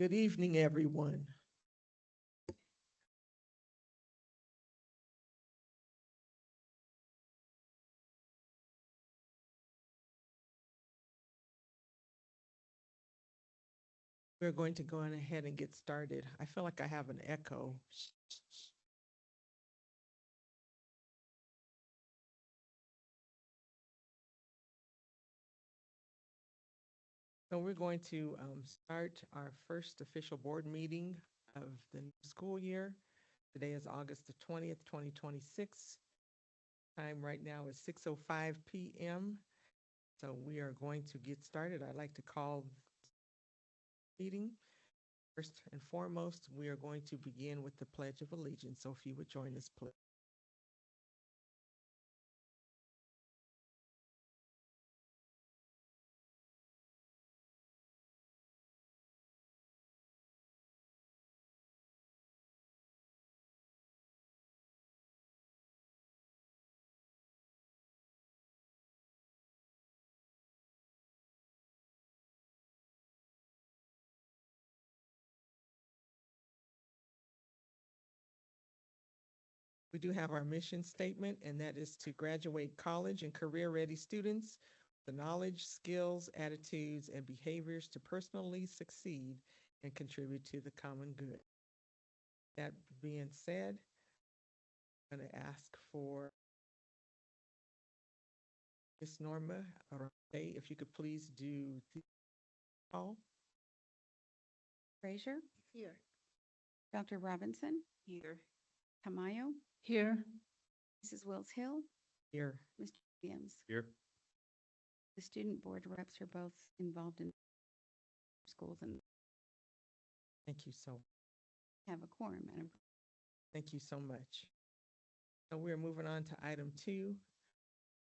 Good evening, everyone. We're going to go on ahead and get started. I feel like I have an echo. So we're going to start our first official board meeting of the new school year. Today is August the 20th, 2026. Time right now is 6:05 p.m. So we are going to get started. I'd like to call the meeting. First and foremost, we are going to begin with the Pledge of Allegiance. So if you would join us, please. We do have our mission statement, and that is to graduate college and career-ready students, the knowledge, skills, attitudes, and behaviors to personally succeed and contribute to the common good. That being said, I'm going to ask for Ms. Norma Arate, if you could please do the call. Frazier, Here. Dr. Robinson, Here. Tamayo, Here. Mrs. Wills Hill, Here. Mr. Williams. Here. The student board reps are both involved in schools and Thank you so, have a quorum, Madam. thank you so much. So we're moving on to item 2.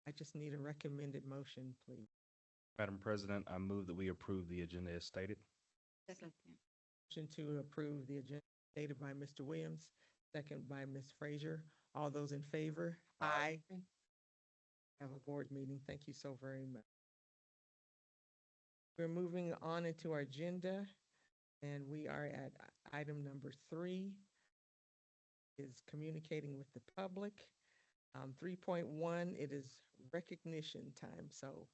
I just need a recommended motion, please. Madam President, I move that we approve the agenda as stated. Second. Motion to approve the agenda stated by Mr. Williams, second by Ms. Frazier. All those in favor? Aye. Have a board meeting. Thank you so very much. We're moving on into our agenda, and we are at item number 3, is communicating with the public. 3.1, it is recognition time. So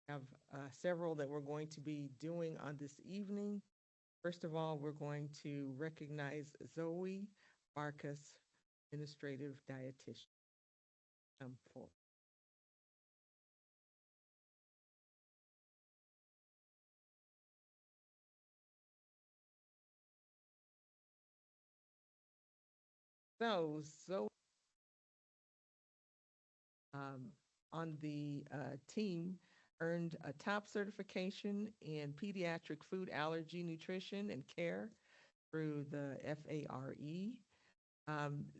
I have several that we're going to be doing on this evening. First of all, we're going to recognize Zoe Barkas, administrative dietitian. For so Zoe on the team earned a top certification in pediatric food allergy nutrition and care through the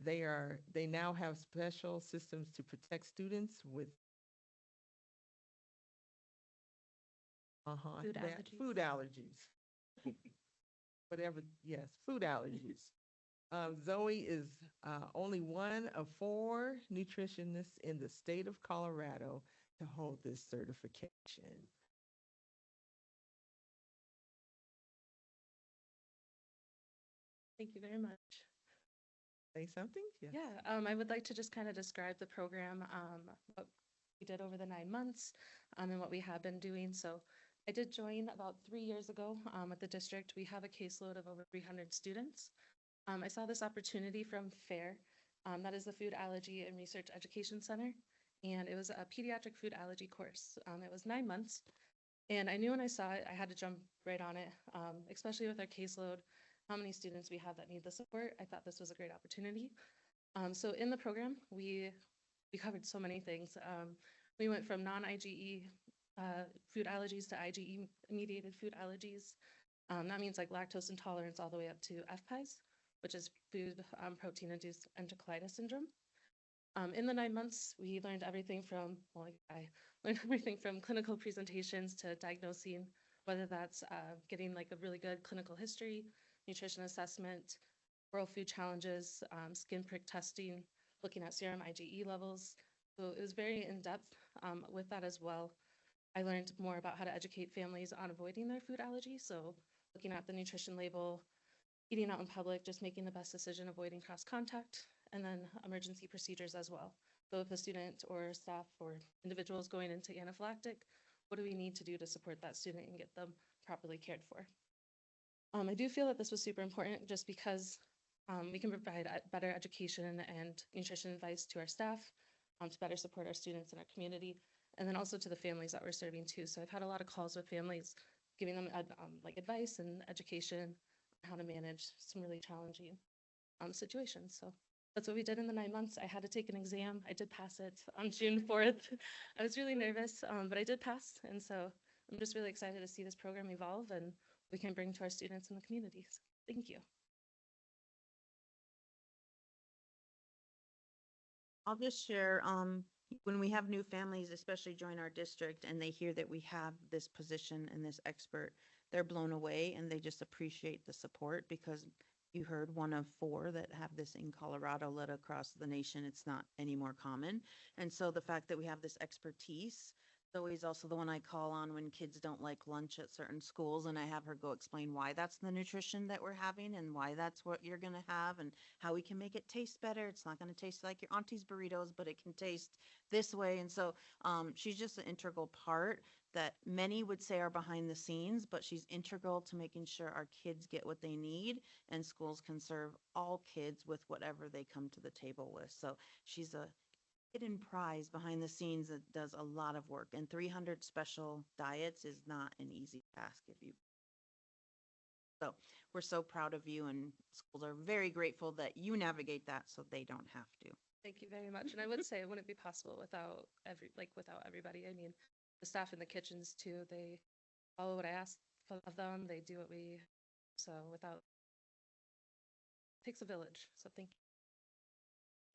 FARE. They now have special systems to protect students with food allergies. Whatever, yes, food allergies. Zoe is only one of 4 nutritionists in the state of Colorado to hold this certification. Thank you very much. Say something? Yes. Yeah, I would like to just kind of describe the program, what we did over the 9 months, and what we have been doing. So I did join about 3 years ago with the district. We have a caseload of over 300 students. I saw this opportunity from FAIR, that is the Food Allergy and Research Education Center, and it was a pediatric food allergy course. It was 9 months, and I knew when I saw it, I had to jump right on it, especially with our caseload, how many students we have that need the support. I thought this was a great opportunity. So in the program, we covered so many things. We went from non-IgE food allergies to IgE-mediated food allergies. That means like lactose intolerance all the way up to FPIES, which is food protein-induced enterocolitis syndrome. In the 9 months, we learned everything from, well, I learned everything from clinical presentations to diagnosing, whether that's getting like a really good clinical history, nutrition assessment, oral food challenges, skin prick testing, looking at serum IgE levels. So it was very in-depth with that as well. I learned more about how to educate families on avoiding their food allergy. So looking at the nutrition label, eating out in public, just making the best decision, avoiding cross contact, and then emergency procedures as well. So if a student or staff or individuals going into anaphylactic, what do we need to do to support that student and get them properly cared for? I do feel that this was super important just because we can provide better education and nutrition advice to our staff to better support our students in our community, and then also to the families that we're serving too. So I've had a lot of calls with families giving them like advice and education on how to manage some really challenging situations. So that's what we did in the 9 months. I had to take an exam. I did pass it on June 4th. I was really nervous, but I did pass. And so I'm just really excited to see this program evolve and we can bring to our students in the communities. Thank you. I'll just share, when we have new families, especially join our district, and they hear that we have this position and this expert, they're blown away and they just appreciate the support because you heard one of 4 that have this in Colorado, let across the nation. It's not any more common. And so the fact that we have this expertise, Zoe's also the one I call on when kids don't like lunch at certain schools, and I have her go explain why that's the nutrition that we're having and why that's what you're gonna have and how we can make it taste better. It's not gonna taste like your auntie's burritos, but it can taste this way. And so she's just an integral part that many would say are behind the scenes, but she's integral to making sure our kids get what they need and schools can serve all kids with whatever they come to the table with. So she's a hidden prize behind the scenes that does a lot of work, and 300 special diets is not an easy task if you. So we're so proud of you, and schools are very grateful that you navigate that so they don't have to. Thank you very much. And I would say it wouldn't be possible without without everybody. I mean, the staff in the kitchens too, they follow what I ask of them. They do what we, so without, it takes a village. So thank you.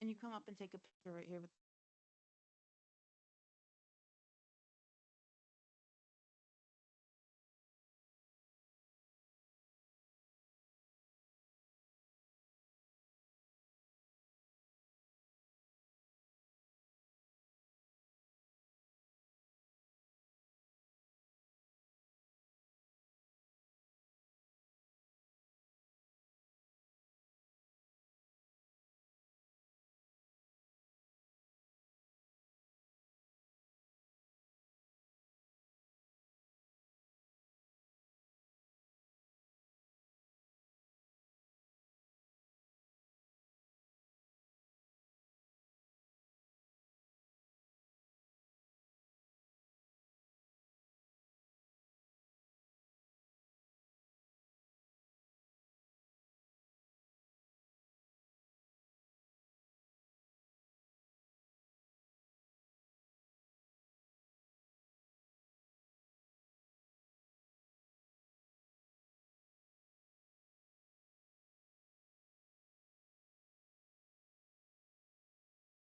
Can you come up and take a picture right here with?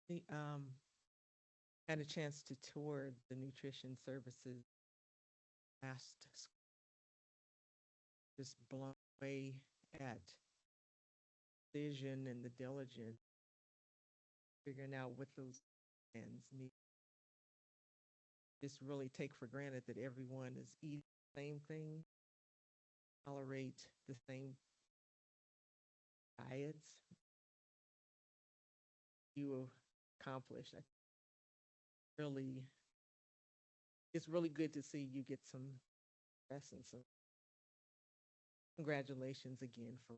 The, had a chance to tour the nutrition services last, just blown away at vision and the diligence, figuring out what those plans need. Just really take for granted that everyone is eating the same thing, tolerate the same diets you accomplished. Really, it's really good to see you get some lessons. So congratulations again for.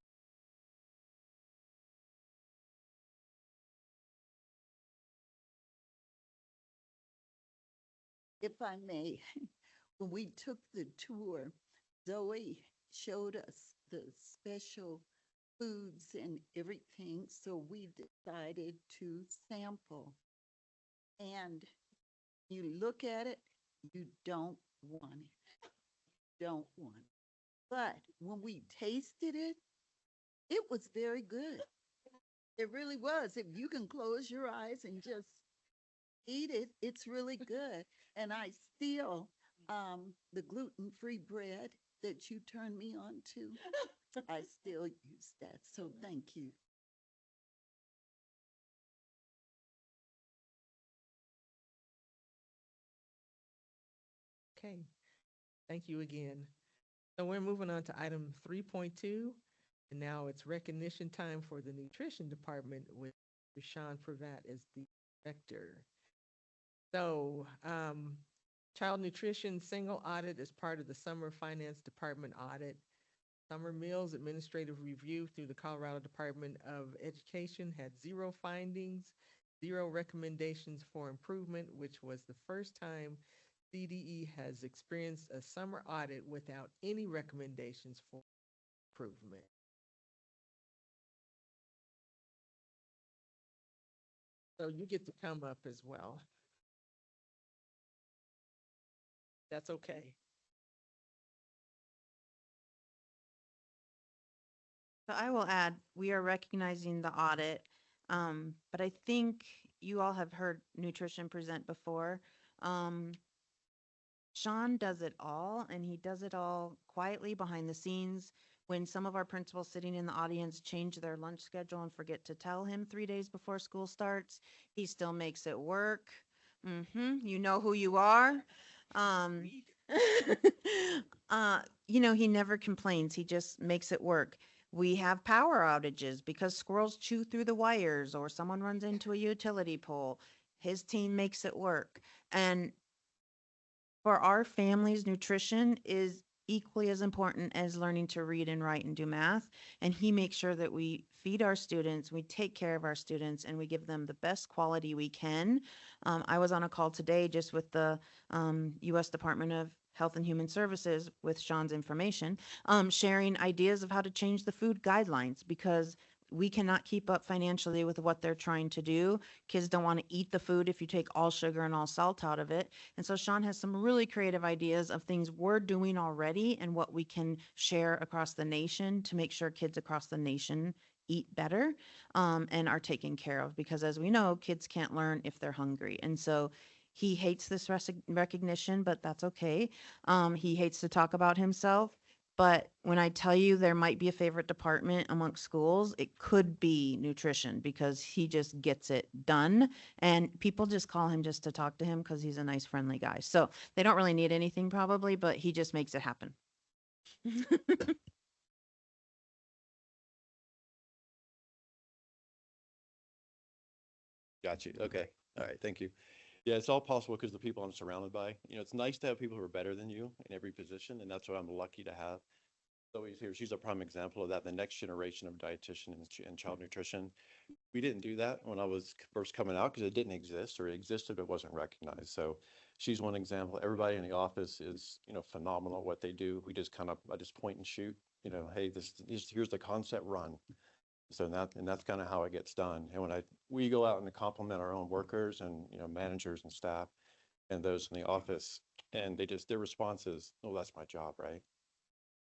If I may, when we took the tour, Zoe showed us the special foods and everything, so we decided to sample. And you look at it, you don't want it. Don't want it. But when we tasted it, it was very good. It really was. If you can close your eyes and just eat it, it's really good. And I still, the gluten-free bread that you turned me on to, I still use that. So thank you. Okay, thank you again. So we're moving on to item 3.2, and now it's recognition time for the nutrition department with Rashawn Pravat as the director. So, child nutrition single audit is part of the summer finance department audit. Summer meals administrative review through the Colorado Department of Education had zero findings, zero recommendations for improvement, which was the first time CDE has experienced a summer audit without any recommendations for improvement. So you get to come up as well. That's okay. So I will add, we are recognizing the audit, but I think you all have heard nutrition present before. Sean does it all, and he does it all quietly behind the scenes. When some of our principals sitting in the audience change their lunch schedule and forget to tell him 3 days before school starts, he still makes it work. You know who you are. Um, he never complains. He just makes it work. We have power outages because squirrels chew through the wires or someone runs into a utility pole. His team makes it work. And for our families, nutrition is equally as important as learning to read and write and do math. And he makes sure that we feed our students, we take care of our students, and we give them the best quality we can. I was on a call today just with the U.S. Department of Health and Human Services with Sean's information, sharing ideas of how to change the food guidelines because we cannot keep up financially with what they're trying to do. Kids don't want to eat the food if you take all sugar and all salt out of it. And so Sean has some really creative ideas of things we're doing already and what we can share across the nation to make sure kids across the nation eat better and are taken care of. Because as we know, kids can't learn if they're hungry. And so he hates this recognition, but that's okay. He hates to talk about himself. But when I tell you there might be a favorite department amongst schools, it could be nutrition because he just gets it done. And people just call him just to talk to him because he's a nice, friendly guy. So they don't really need anything probably, but he just makes it happen. Got you. Okay. All right. Thank you. Yeah, it's all possible because the people I'm surrounded by. It's nice to have people who are better than you in every position, and that's what I'm lucky to have. Zoe's here. She's a prime example of that. The next generation of dietitian and child nutrition. We didn't do that when I was first coming out because it didn't exist, or it existed but wasn't recognized. So she's one example. Everybody in the office is, phenomenal at what they do. I just point and shoot. Hey, here's the concept, run. So that's kind of how it gets done. And we go out and compliment our own workers and managers and staff and those in the office, and their response is, "Oh, that's my job, right?"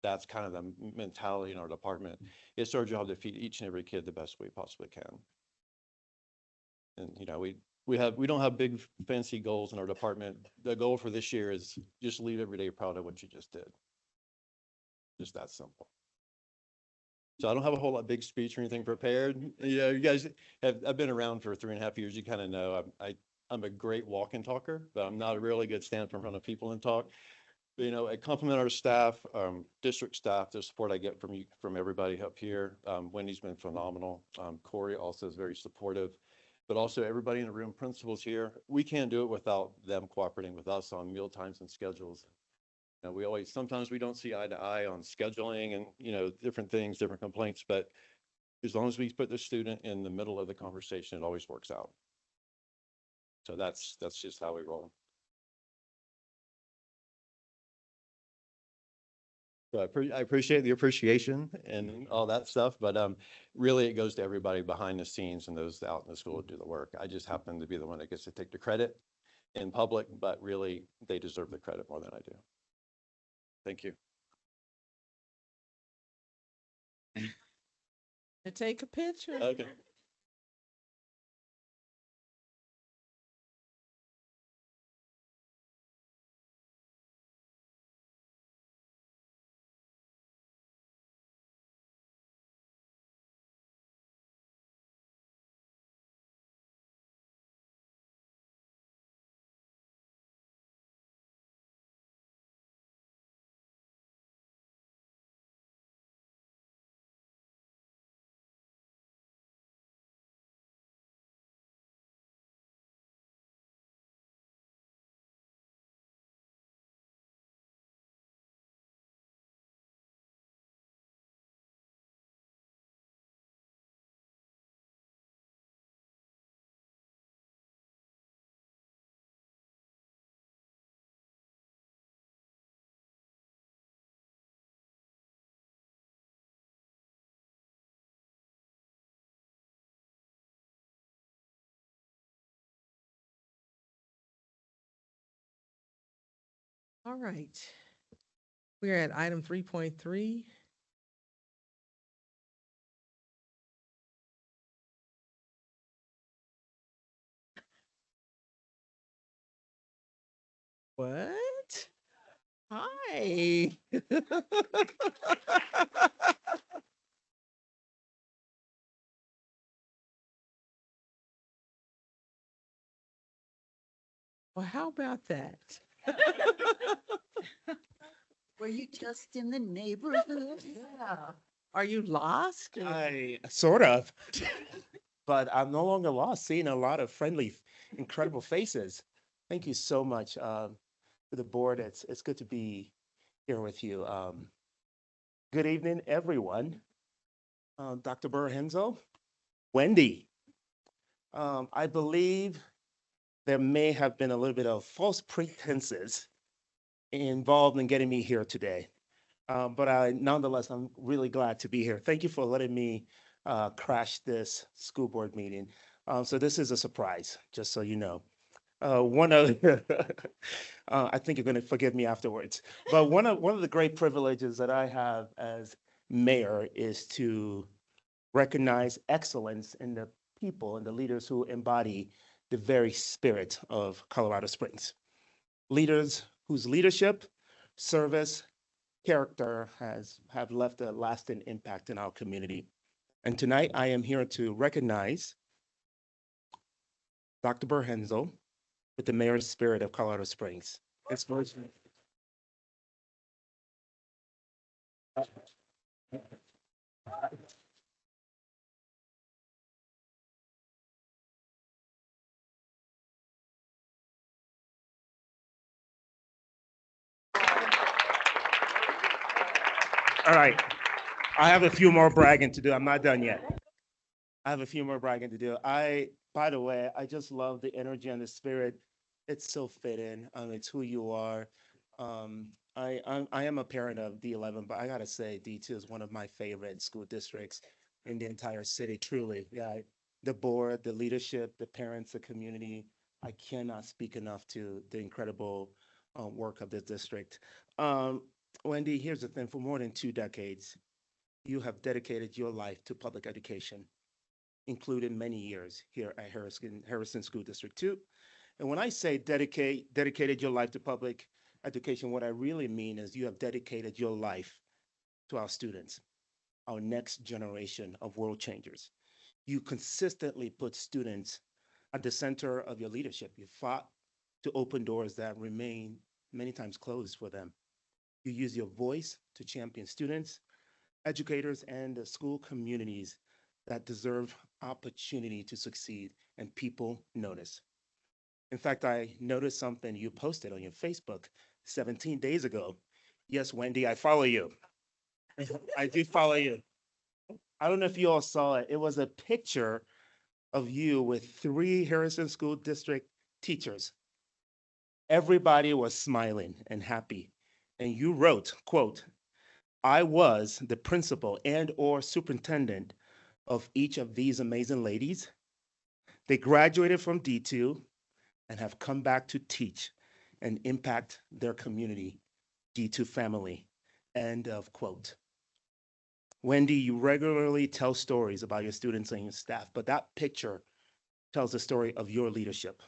That's kind of the mentality in our department. It's our job to feed each and every kid the best we possibly can. And we don't have big fancy goals in our department. The goal for this year is just leave every day proud of what you just did. Just that simple. So I don't have a whole lot big speech or anything prepared. You guys I've been around for 3.5 years. You kind of know I'm a great walk and talker, but I'm not a really good stand up in front of people and talk. But, I compliment our staff, district staff, the support I get from everybody up here. Wendy's been phenomenal. Corey also is very supportive, but also everybody in the room, principals here. We can't do it without them cooperating with us on meal times and schedules. Sometimes we don't see eye to eye on scheduling and, different things, different complaints, but as long as we put the student in the middle of the conversation, it always works out. So that's just how we roll. So I appreciate the appreciation and all that stuff, but really it goes to everybody behind the scenes and those out in the school to do the work. I just happen to be the one that gets to take the credit in public, but really they deserve the credit more than I do. Thank you. To take a picture. Okay. All right. We are at item 3.3. What? Hi. Well, how about that? Were you just in the neighborhood? Yeah. Are you lost? or- I sort of, but I'm no longer lost. Seeing a lot of friendly, incredible faces. Thank you so much to the board. It's good to be here with you. Good evening, everyone. Dr. Burr Henzo, Wendy. I believe there may have been a little bit of false pretenses involved in getting me here today. But nonetheless, I'm really glad to be here. Thank you for letting me crash this school board meeting. So this is a surprise, just so you know. One of, I think you're going to forgive me afterwards. But one of the great privileges that I have as mayor is to recognize excellence in the people and the leaders who embody the very spirit of Colorado Springs. Leaders whose leadership, service, character have left a lasting impact in our community. And tonight I am here to recognize Dr. Burr Henzo with the Mayor's Spirit of Colorado Springs. It's version. All right, I have a few more bragging to do. I'm not done yet. I have a few more bragging to do. By the way, I just love the energy and the spirit. It's so fitting. It's who you are. I am a parent of D11, but I gotta say D2 is one of my favorite school districts in the entire city, truly. Yeah, the board, the leadership, the parents, the community. I cannot speak enough to the incredible work of this district. Um, Wendy, here's the thing, for more than 2 decades, you have dedicated your life to public education, including many years here at Harrison School District 2. And when I say dedicated your life to public education, what I really mean is you have dedicated your life to our students, our next generation of world changers. You consistently put students at the center of your leadership. You fought to open doors that remain many times closed for them. You use your voice to champion students, educators, and the school communities that deserve opportunity to succeed, and people notice. In fact, I noticed something you posted on your Facebook 17 days ago. Yes, Wendy, I follow you. I do follow you. I don't know if you all saw it. It was a picture of you with 3 Harrison School District teachers. Everybody was smiling and happy. And you wrote, quote, I was the principal and or superintendent of each of these amazing ladies. They graduated from D2 and have come back to teach and impact their community, D2 family, end of quote. Wendy, you regularly tell stories about your students and your staff, but that picture tells the story of your leadership.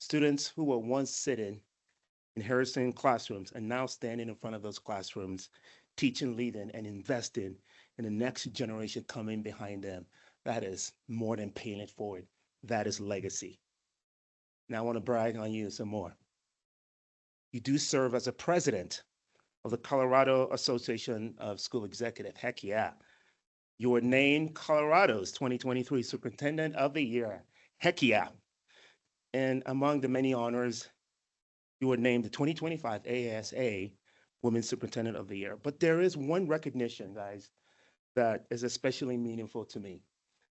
Students who were once sitting in Harrison classrooms and now standing in front of those classrooms, teaching, leading, and investing in the next generation coming behind them. That is more than paying it forward. That is legacy. Now I want to brag on you some more. You do serve as a president of the Colorado Association of School Executive. Heck yeah. You were named Colorado's 2023 Superintendent of the Year. Heck yeah. And among the many honors, you were named the 2025 ASA Women's Superintendent of the Year. But there is one recognition, guys, that is especially meaningful to me.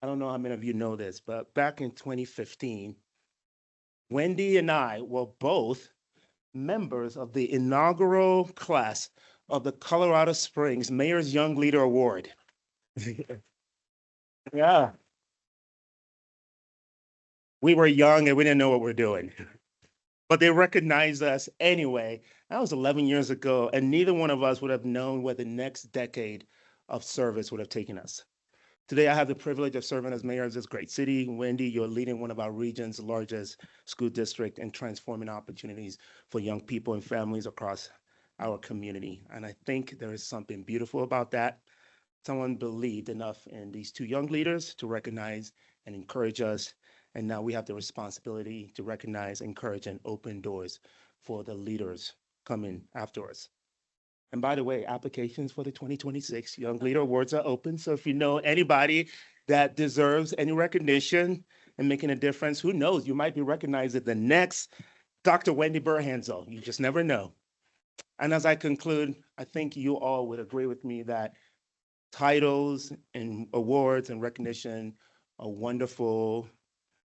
I don't know how many of you know this, but back in 2015, Wendy and I were both members of the inaugural class of the Colorado Springs Mayor's Young Leader Award. Yeah. We were young and we didn't know what we're doing. but they recognized us anyway. That was 11 years ago, and neither one of us would have known where the next decade of service would have taken us. Today, I have the privilege of serving as mayor of this great city. Wendy, you're leading one of our region's largest school district and transforming opportunities for young people and families across our community. And I think there is something beautiful about that. Someone believed enough in these two young leaders to recognize and encourage us. And now we have the responsibility to recognize, encourage, and open doors for the leaders coming after us. And by the way, applications for the 2026 Young Leader Awards are open. So if you know anybody that deserves any recognition and making a difference, who knows, you might be recognized as the next Dr. Wendy Burhanzel. You just never know. And as I conclude, I think you all would agree with me that titles and awards and recognition are wonderful,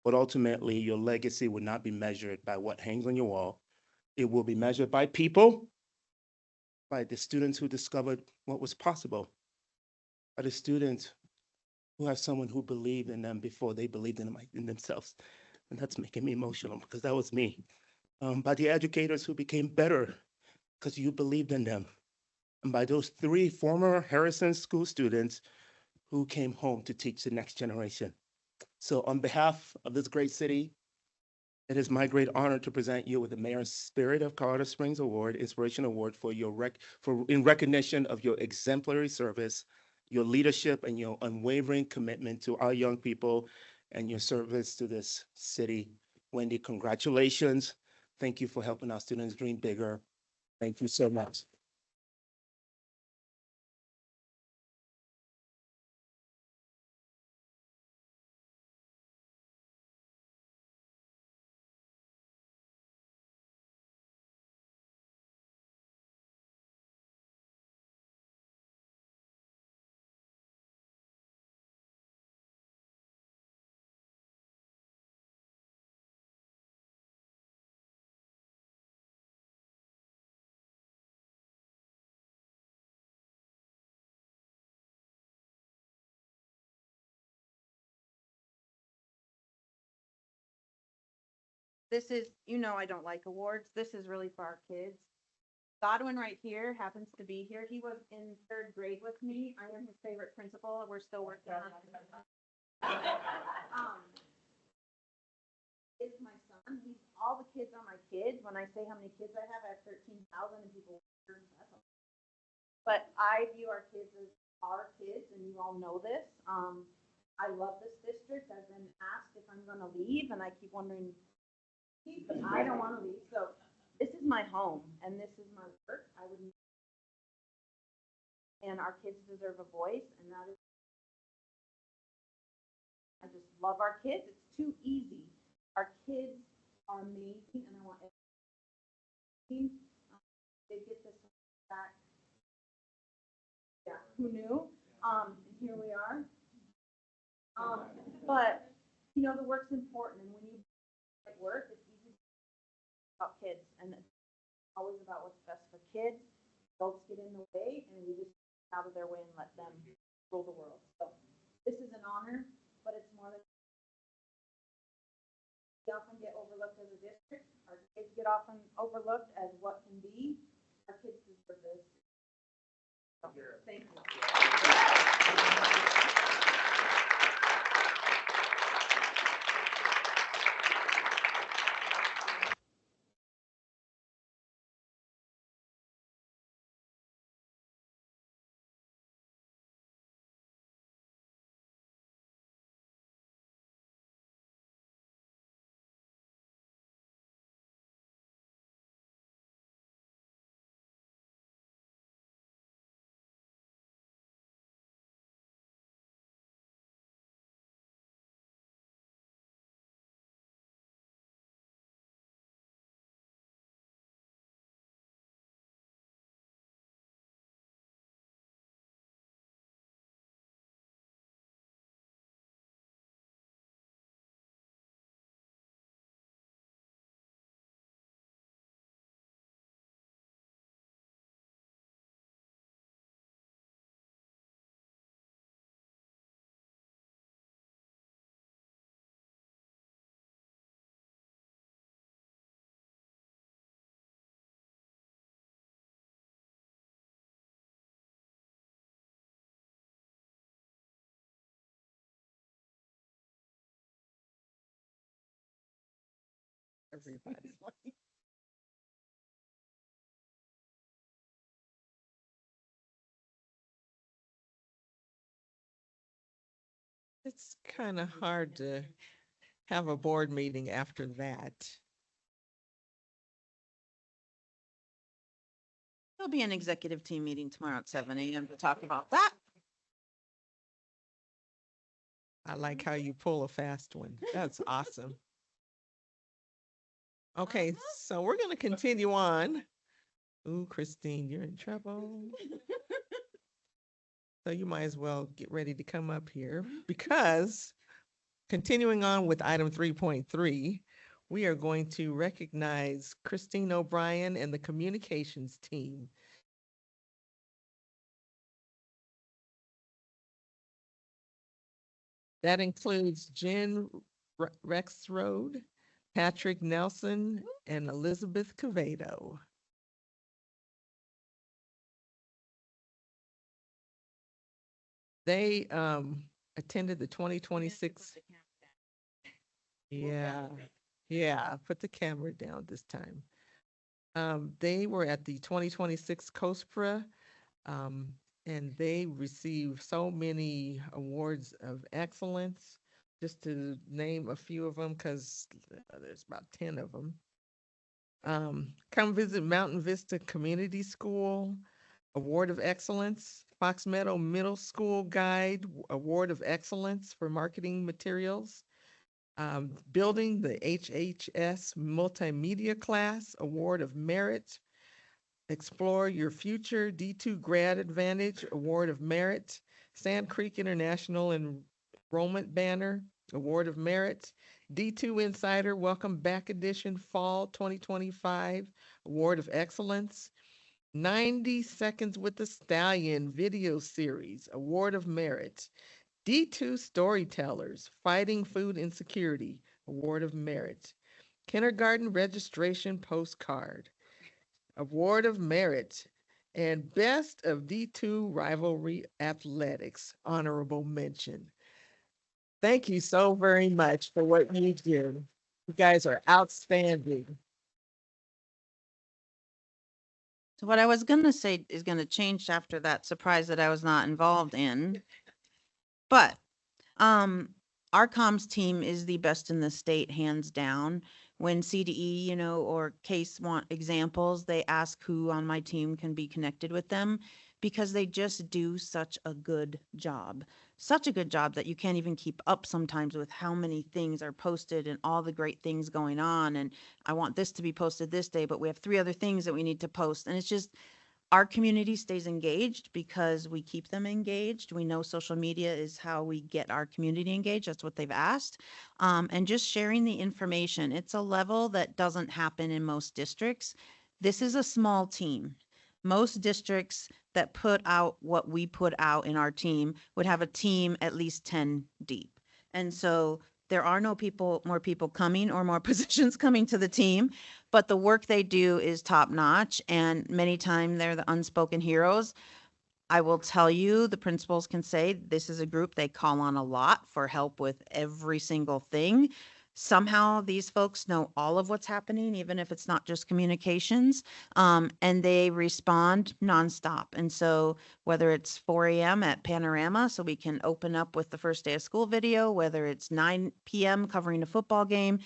but ultimately your legacy would not be measured by what hangs on your wall. It will be measured by people, by the students who discovered what was possible, by the students who have someone who believed in them before they believed in themselves. And that's making me emotional because that was me. By the educators who became better because you believed in them. And by those 3 former Harrison School students who came home to teach the next generation. So on behalf of this great city, it is my great honor to present you with the Mayor's Spirit of Colorado Springs Award, Inspiration Award for in recognition of your exemplary service, your leadership, and your unwavering commitment to our young people and your service to this city. Wendy, congratulations. Thank you for helping our students dream bigger. Thank you so much. This is, I don't like awards. This is really for our kids. Godwin right here happens to be here. He was in 3rd grade with me. I am his favorite principal. We're still working on it. Is my son. He's all the kids are my kids. When I say how many kids I have 13,000 and people. But I view our kids as our kids, and you all know this. I love this district. I've been asked if I'm going to leave, and I keep wondering, but I don't want to leave. So this is my home, and this is my work. I would, and our kids deserve a voice, and that is. I just love our kids. It's too easy. Our kids are amazing, and I want everything. They get this back. Yeah, who knew? And here we are. But the work's important, and when you work, it's easy about kids, and it's always about what's best for kids. Adults get in the way, and we just get out of their way and let them rule the world. So this is an honor, but it's more than we often get overlooked as a district. Our kids get often overlooked as what can be. Our kids deserve this. So, thank you. everybody. It's kind of hard to have a board meeting after that. There'll be an executive team meeting tomorrow at 7 a.m. to talk about that. I like how you pull a fast one. That's awesome. Okay, so we're gonna continue on. Ooh, Christine, you're in trouble. So you might as well get ready to come up here because continuing on with item 3.3, we are going to recognize Christine O'Brien and the communications team. That includes Jen Rexroad, Patrick Nelson, and Elizabeth Cavedo. They attended the 2026. Yeah, yeah, put the camera down this time. They were at the 2026 COSPRA, and they received so many awards of excellence. Just to name a few of them, because there's about 10 of them. Come visit Mountain Vista Community School, Award of Excellence. Fox Meadow Middle School Guide, Award of Excellence for Marketing Materials. Building the HHS Multimedia Class, Award of Merit. Explore Your Future, D2 Grad Advantage, Award of Merit. Sand Creek International Enrollment Banner, Award of Merit. D2 Insider Welcome Back Edition Fall 2025, Award of Excellence. 90 Seconds with the Stallion video series, Award of Merit. D2 Storytellers, Fighting Food Insecurity, Award of Merit. Kindergarten Registration Postcard, Award of Merit. And Best of D2 Rivalry Athletics, Honorable Mention. Thank you so very much for what you do. You guys are outstanding. So what I was gonna say is gonna change after that surprise that I was not involved in. But, our comms team is the best in the state, hands down. When CDE, or Case want examples, they ask who on my team can be connected with them because they just do such a good job. Such a good job that you can't even keep up sometimes with how many things are posted and all the great things going on. And I want this to be posted this day, but we have 3 other things that we need to post. And it's just, our community stays engaged because we keep them engaged. We know social media is how we get our community engaged. That's what they've asked. And just sharing the information. It's a level that doesn't happen in most districts. This is a small team. Most districts that put out what we put out in our team would have a team at least 10 deep. And so there are no more people coming or more positions coming to the team, but the work they do is top notch. And many times they're the unspoken heroes. I will tell you, the principals can say this is a group they call on a lot for help with every single thing. Somehow these folks know all of what's happening, even if it's not just communications, and they respond nonstop. And so whether it's 4 a.m. at Panorama, so we can open up with the first day of school video, whether it's 9 p.m. covering a football game,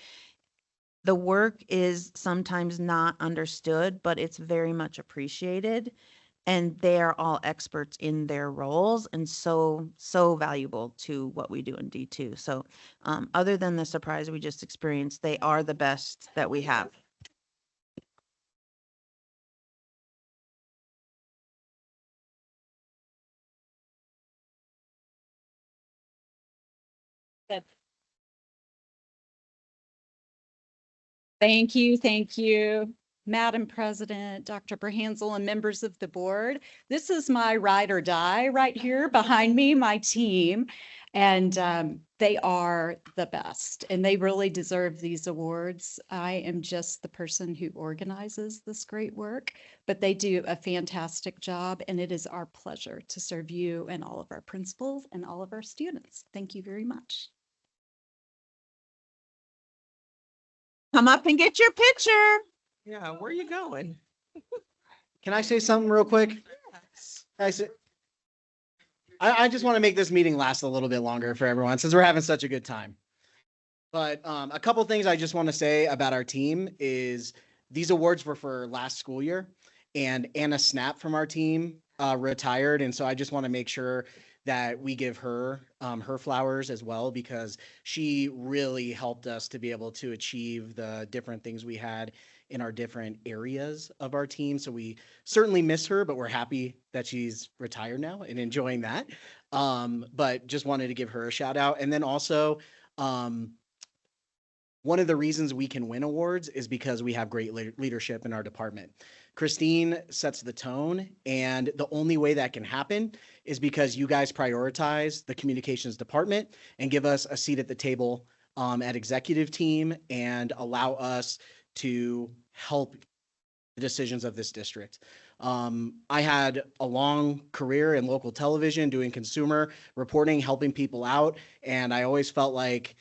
the work is sometimes not understood, but it's very much appreciated. And they are all experts in their roles and so valuable to what we do in D2. So other than the surprise we just experienced, they are the best that we have. Thank you, Madam President, Dr. Berhansel, and members of the board. This is my ride or die right here behind me, my team. And they are the best, and they really deserve these awards. I am just the person who organizes this great work, but they do a fantastic job, and it is our pleasure to serve you and all of our principals and all of our students. Thank you very much. Come up and get your picture. Yeah, where are you going? Can I say something real quick? Can I say, I just want to make this meeting last a little bit longer for everyone since we're having such a good time. But a couple things I just want to say about our team is these awards were for last school year, and Anna Snap from our team retired, and so I just want to make sure that we give her her flowers as well, because she really helped us to be able to achieve the different things we had in our different areas of our team. So we certainly miss her, but we're happy that she's retired now and enjoying that. But just wanted to give her a shout out, and then also. One of the reasons we can win awards is because we have great leadership in our department. Christine sets the tone, and the only way that can happen is because you guys prioritize the communications department and give us a seat at the table at executive team and allow us to help the decisions of this district. I had a long career in local television doing consumer reporting, helping people out, and I always felt like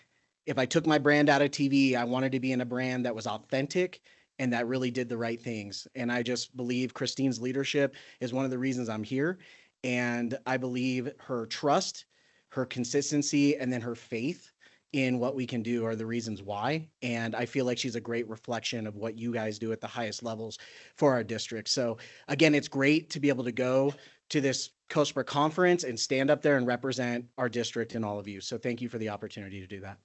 if I took my brand out of TV, I wanted to be in a brand that was authentic and that really did the right things. And I just believe Christine's leadership is one of the reasons I'm here. And I believe her trust, her consistency, and then her faith in what we can do are the reasons why. And I feel like she's a great reflection of what you guys do at the highest levels for our district. So again, it's great to be able to go to this COSPRA conference and stand up there and represent our district and all of you. So thank you for the opportunity to do that.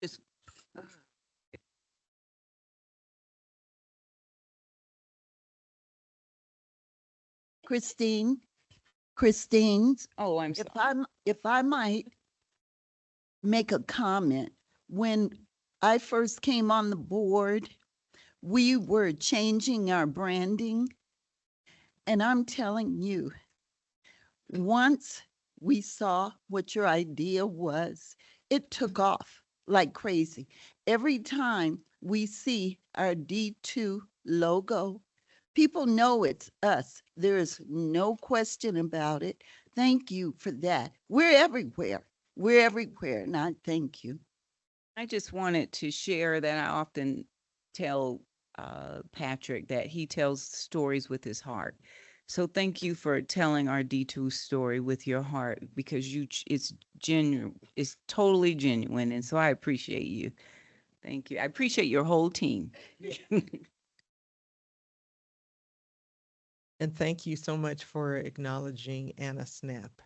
Just Christine, Oh, I'm if I might make a comment, when I first came on the board, we were changing our branding. And I'm telling you, once we saw what your idea was, it took off like crazy. Every time we see our D2 logo, people know it's us. There is no question about it. Thank you for that. We're everywhere. We're everywhere, and I thank you. I just wanted to share that I often tell Patrick that he tells stories with his heart. So thank you for telling our D2 story with your heart, because it's genuine, it's totally genuine. And so I appreciate you. Thank you. I appreciate your whole team. And thank you so much for acknowledging Anna Snap.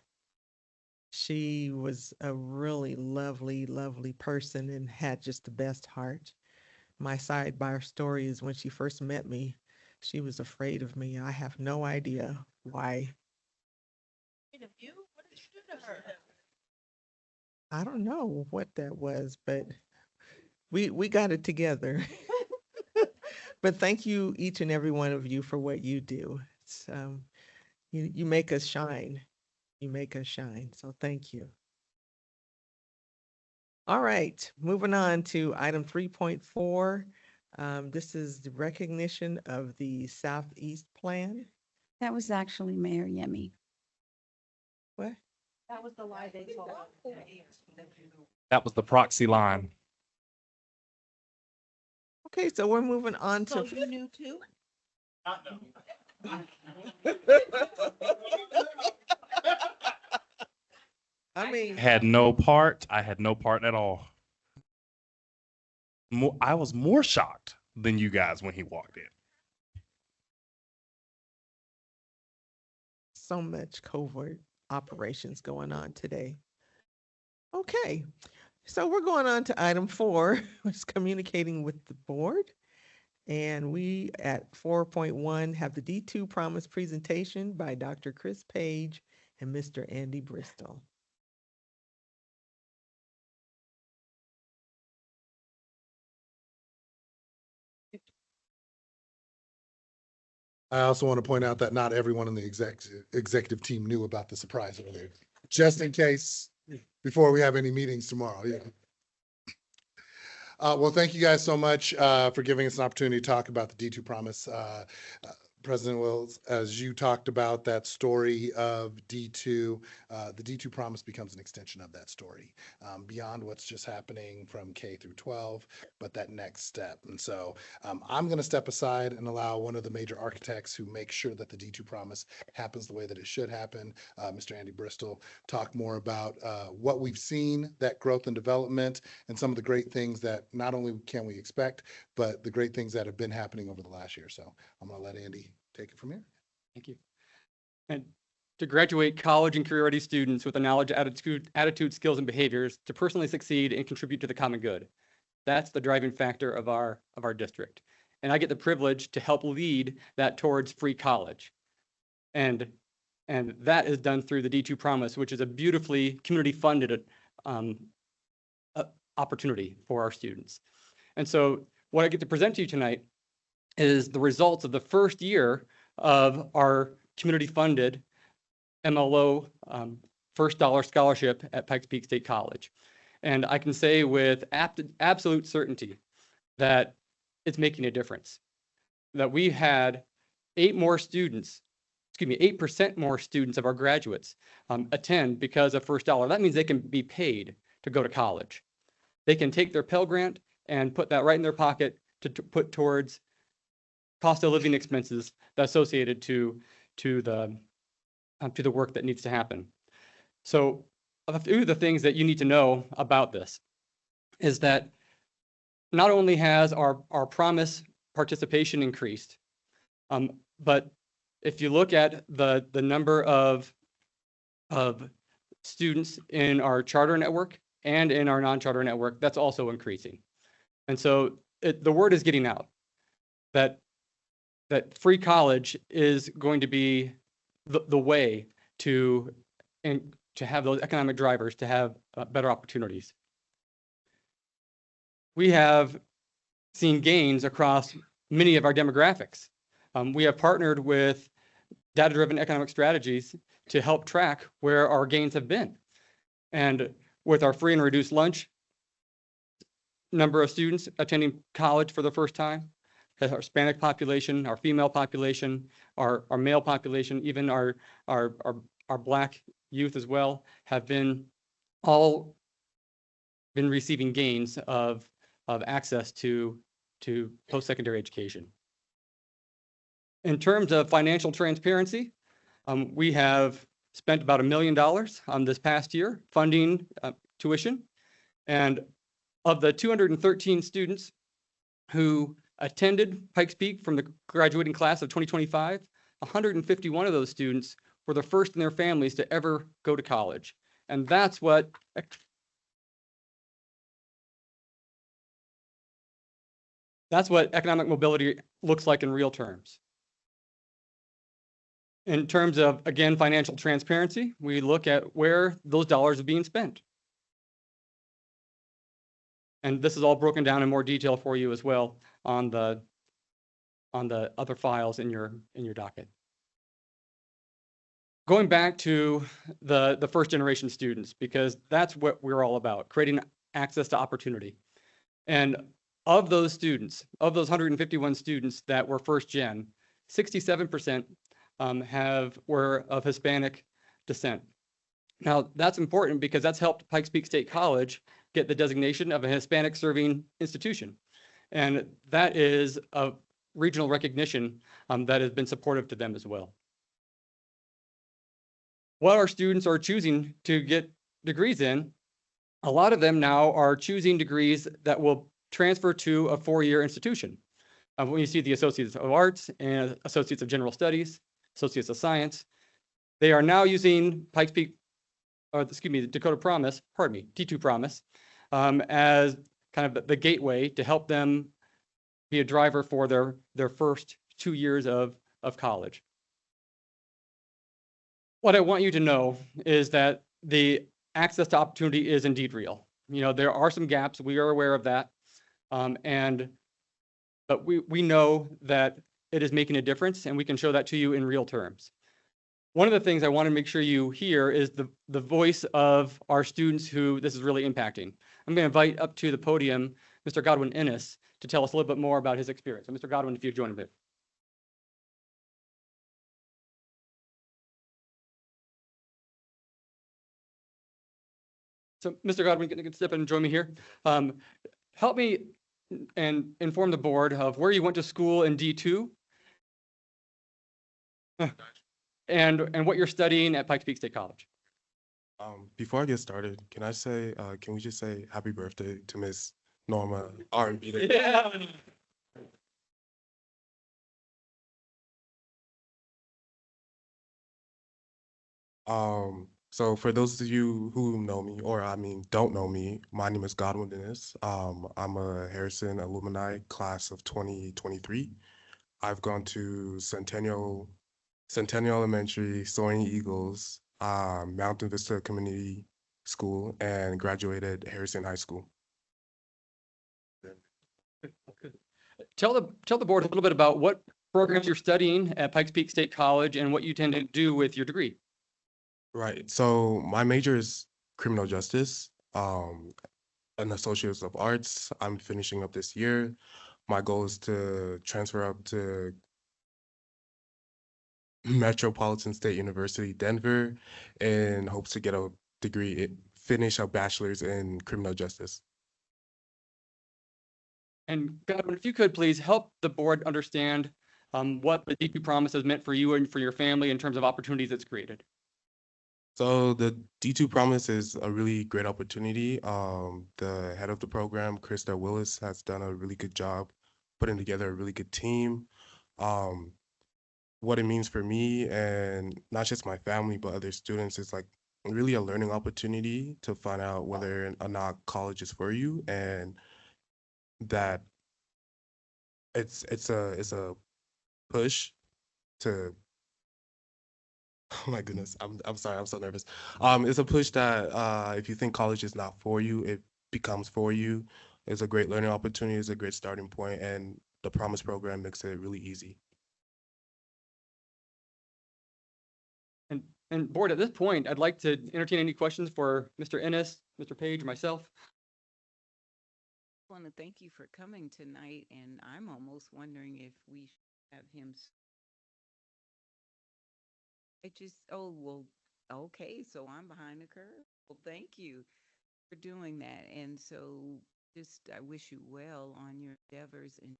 She was a really lovely, lovely person and had just the best heart. My sidebar story is when she first met me, she was afraid of me. I have no idea why. What did you do to her? I don't know what that was, but we got it together. But thank you, each and every one of you, for what you do. It's, you make us shine. You make us shine. So thank you. All right, moving on to item 3.4. This is the recognition of the Southeast Plan. That was actually Mayor Yemi. What? That was the lie they told. That was the proxy line. Okay, so we're moving on to. you knew too? I mean, Had no part. I had no part at all. I was more shocked than you guys when he walked in. so much covert operations going on today. Okay, so we're going on to item 4, which is communicating with the board. And we at 4.1 have the D2 Promise presentation by Dr. Chris Page and Mr. Andy Bristol. I also want to point out that not everyone in the executive team knew about the surprise earlier, just in case, before we have any meetings tomorrow. Yeah. Well, thank you guys so much for giving us an opportunity to talk about the D2 Promise. President Wills, as you talked about that story of D2, the D2 Promise becomes an extension of that story, beyond what's just happening from K through 12, but that next step. And so I'm going to step aside and allow one of the major architects who make sure that the D2 Promise happens the way that it should happen, Mr. Andy Bristol, talk more about what we've seen, that growth and development, and some of the great things that not only can we expect, but the great things that have been happening over the last year. So I'm going to let Andy take it from here. Thank you. And to graduate college and career-ready students with the knowledge, attitude, skills, and behaviors to personally succeed and contribute to the common good. That's the driving factor of our district. And I get the privilege to help lead that towards free college. And that is done through the D2 Promise, which is a beautifully community-funded opportunity for our students. And so what I get to present to you tonight is the results of the first year of our community-funded MLO first dollar scholarship at Pikes Peak State College. And I can say with absolute certainty that it's making a difference. That we had 8% more students of our graduates attend because of first dollar. That means they can be paid to go to college. They can take their Pell Grant and put that right in their pocket to put towards cost of living expenses that's associated to the work that needs to happen. So a few of the things that you need to know about this is that not only has our promise participation increased, but if you look at the number of students in our charter network and in our non-charter network, that's also increasing. And so the word is getting out that free college is going to be the way to have those economic drivers to have better opportunities. We have seen gains across many of our demographics. We have partnered with data-driven economic strategies to help track where our gains have been. And with our free and reduced lunch, number of students attending college for the first time, our Hispanic population, our female population, our male population, even our Black youth as well, have all been receiving gains of access to post-secondary education. In terms of financial transparency, we have spent about $1 million this past year funding tuition. And of the 213 students who attended Pikes Peak from the graduating class of 2025, 151 of those students were the first in their families to ever go to college. And that's what economic mobility looks like in real terms. In terms of, again, financial transparency, we look at where those dollars are being spent. And this is all broken down in more detail for you as well on the other files in your docket. Going back to the first generation students, because that's what we're all about, creating access to opportunity. And of those students, of those 151 students that were first gen, 67% were of Hispanic descent. Now, that's important because that's helped Pikes Peak State College get the designation of a Hispanic serving institution. And that is a regional recognition that has been supportive to them as well. What our students are choosing to get degrees in, a lot of them now are choosing degrees that will transfer to a four-year institution. When you see the Associates of Arts and Associates of General Studies, Associates of Science, they are now using Pikes Peak, the Dakota Promise, D2 Promise, as kind of the gateway to help them be a driver for their first 2 years of college. What I want you to know is that the access to opportunity is indeed real. You know, there are some gaps, we are aware of that. But we know that it is making a difference, and we can show that to you in real terms. One of the things I want to make sure you hear is the voice of our students who this is really impacting. I'm going to invite up to the podium Mr. Godwin Ennis to tell us a little bit more about his experience. So Mr. Godwin, if you join me. So Mr. Godwin, can step in and join me here. Help me and inform the board of where you went to school in D2 and what you're studying at Pikes Peak State College. Before I get started, can we just say happy birthday to Miss Norma R&B? Yeah. So for those of you who know me, or don't know me, my name is Godwin Dennis. I'm a Harrison alumni class of 2023. I've gone to Centennial Elementary, Soaring Eagles, Mountain Vista Community School, and graduated Harrison High School. Tell the board a little bit about what programs you're studying at Pikes Peak State College and what you tend to do with your degree. Right. So my major is criminal justice, an Associates of Arts. I'm finishing up this year. My goal is to transfer up to Metropolitan State University, Denver, in hopes to get a degree, finish a bachelor's in criminal justice. And Godwin, if you could please help the board understand what the D2 Promise has meant for you and for your family in terms of opportunities it's created. So the D2 Promise is a really great opportunity. The head of the program, Krista Willis, has done a really good job putting together a really good team. What it means for me and not just my family, but other students is like really a learning opportunity to find out whether or not college is for you, and that it's a push to oh my goodness, I'm sorry, I'm so nervous. It's a push that if you think college is not for you, it becomes for you. It's a great learning opportunity, it's a great starting point, and the Promise program makes it really easy. And board, at this point, I'd like to entertain any questions for Mr. Ennis, Mr. Page, or myself. I want to thank you for coming tonight, and I'm almost wondering if we should have him. Okay, so I'm behind the curve. Well, thank you for doing that. And so I wish you well on your endeavors. And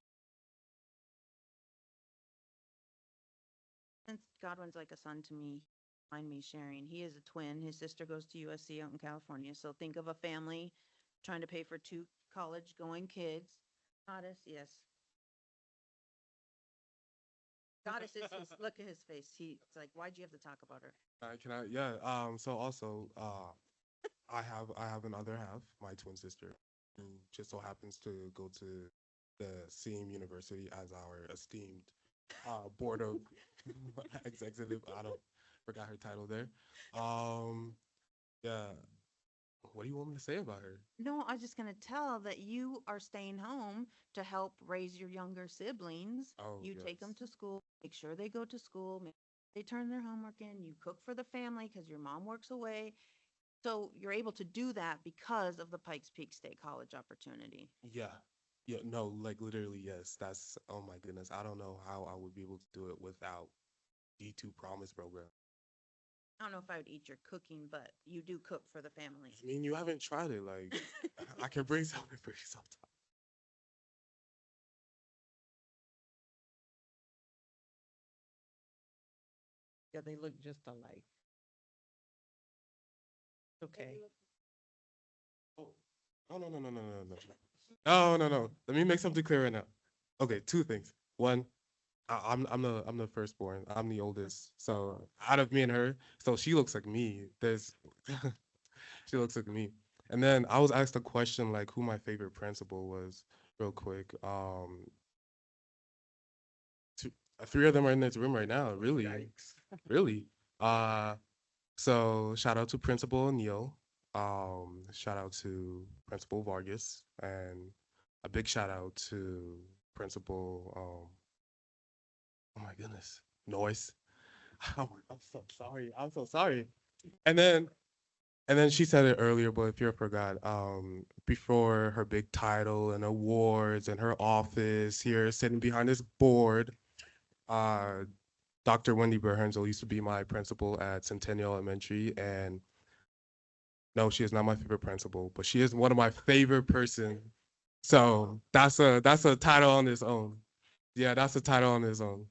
Since Godwin's like a son to me, mind me sharing, he is a twin. His sister goes to USC out in California. So think of a family trying to pay for 2 college-going kids. Goddess, yes. Goddess is look at his face. It's like, why'd you have to talk about her? Yeah. So also, I have another half, my twin sister, who just so happens to go to the same university as our esteemed board of executive. I forgot her title there. Yeah. What do you want me to say about her? No, I was just gonna tell that you are staying home to help raise your younger siblings. Oh, You take them yes. to school, make sure they go to school, make they turn their homework in, you cook for the family because your mom works away. So you're able to do that because of the Pikes Peak State College opportunity. Yeah. Yeah, no, like literally, yes. That's, oh my goodness. I don't know how I would be able to do it without D2 Promise program. I don't know if I would eat your cooking, but you do cook for the family. I mean, you haven't tried it. Like, I can bring something for you sometime. Yeah, they look just alike. Okay. Oh, oh, no, no, no, no, no, no. No, no, no. Let me make something clear right now. Okay, two things. One, I'm the firstborn. I'm the oldest. So out of me and her, so she looks like me. There's she looks like me. And then I was asked a question like who my favorite principal was, real quick. Two, three of them are in this room right now. Really, really. Uh, so shout out to Principal Neil. Shout out to Principal Vargas, and a big shout out to Principal. Oh my goodness, Noise. I'm so sorry. I'm so sorry. And then and then she said it earlier, but if you forgot, before her big title and awards and her office here sitting behind this board, uh, Dr. Wendy Berhenzel used to be my principal at Centennial Elementary, and no, she is not my favorite principal, but she is one of my favorite person. So that's a title on its own. Yeah, that's a title on its own.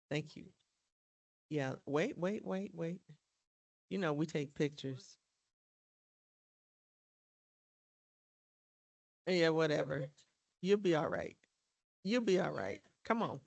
Thank you. Yeah, wait. You know, we take pictures. Yeah, whatever. You'll be all right. You'll be all right. Come on.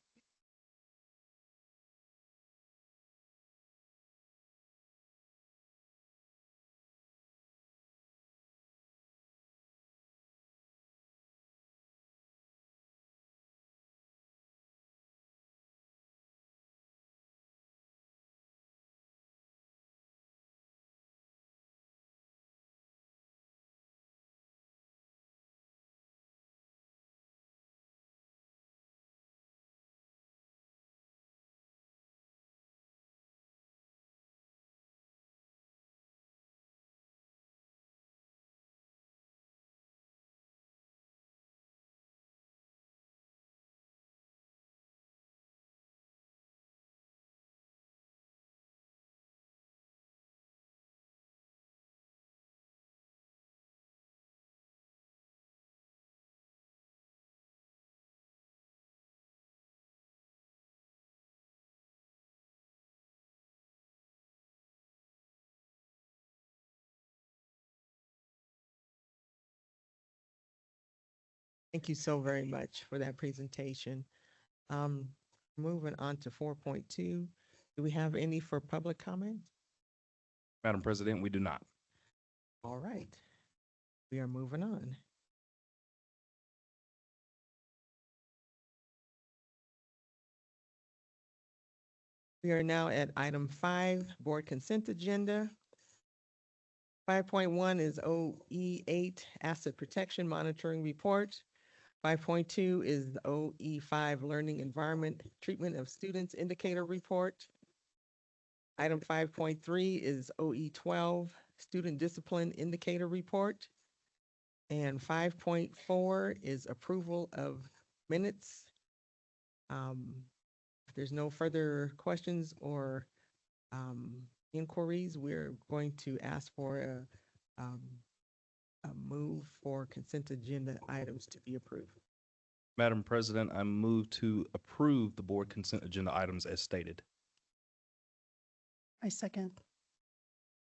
Thank you so very much for that presentation. Um, moving on to 4.2. Do we have any for public comment? Madam President, we do not. All right. We are moving on. We are now at item 5, board consent agenda. 5.1 is OE8 Asset Protection Monitoring Report. 5.2 is the OE5 Learning Environment Treatment of Students Indicator Report. Item 5.3 is OE12 Student Discipline Indicator Report. And 5.4 is approval of minutes. If there's no further questions or inquiries, we're going to ask for a move for consent agenda items to be approved. Madam President, I move to approve the board consent agenda items as stated. I second.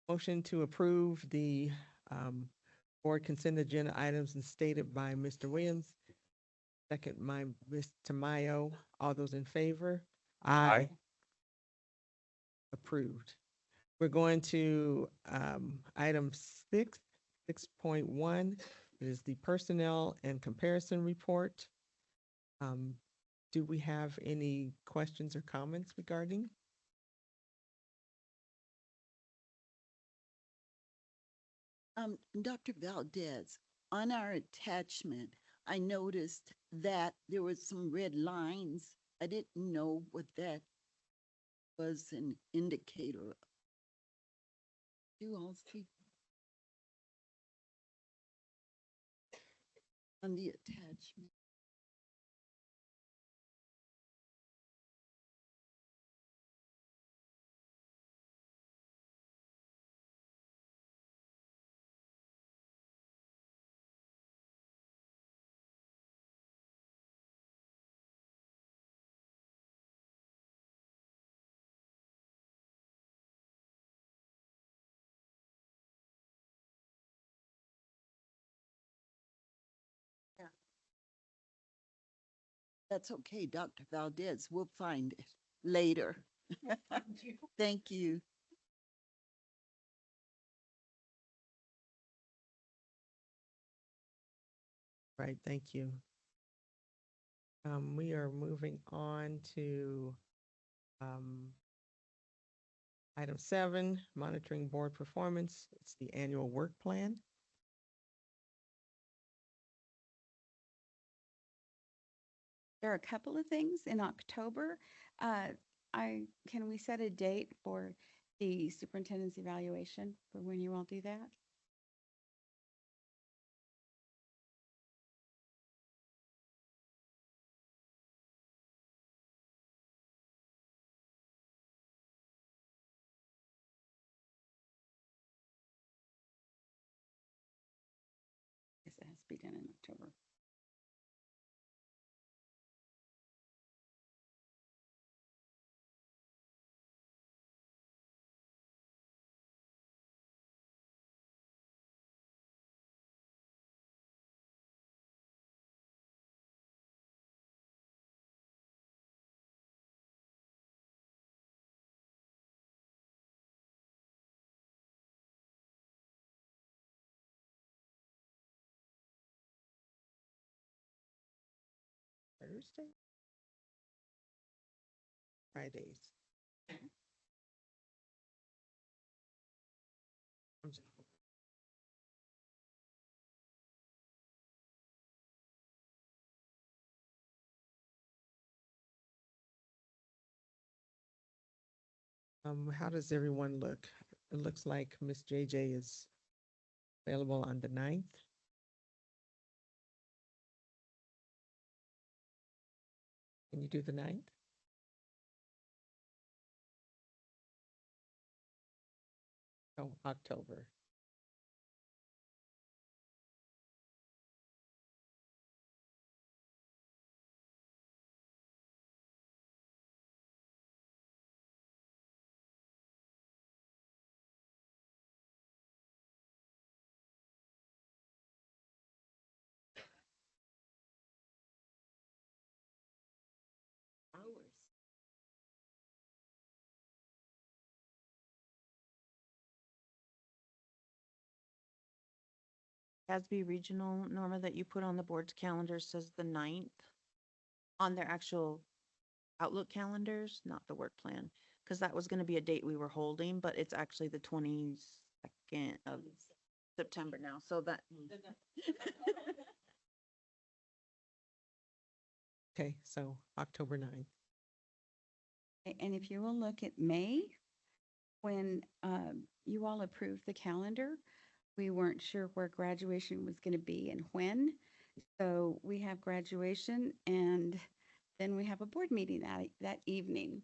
Motion to approve the board consent agenda items as stated by Mr. Williams. Second, by Mr. Mayo. All those in favor? Aye. Approved. We're going to item 6.1 is the personnel and comparison report. Do we have any questions or comments regarding? Dr. Valdez, on our attachment, I noticed that there was some red lines. I didn't know what that was an indicator of. You all see on the attachment. Yeah. That's okay, Dr. Valdez. We'll find it later. Thank you. Right, thank you. We are moving on to item 7, monitoring board performance. It's the annual work plan. There are a couple of things in October. Can we set a date for the superintendent's evaluation for when you all do that? Yes, it has to be done in October. Thursday? Fridays. I'm just- How does everyone look? It looks like Miss JJ is available on the 9th. Can you do the 9th? Oh, October. Hours. Casby Regional, Norma, that you put on the board's calendar says the 9th on their actual Outlook calendars, not the work plan. Because that was gonna be a date we were holding, but it's actually the 22nd of September now, so that. Okay, so October 9th. And if you will look at May, when you all approved the calendar, we weren't sure where graduation was going to be and when. So we have graduation and then we have a board meeting that evening.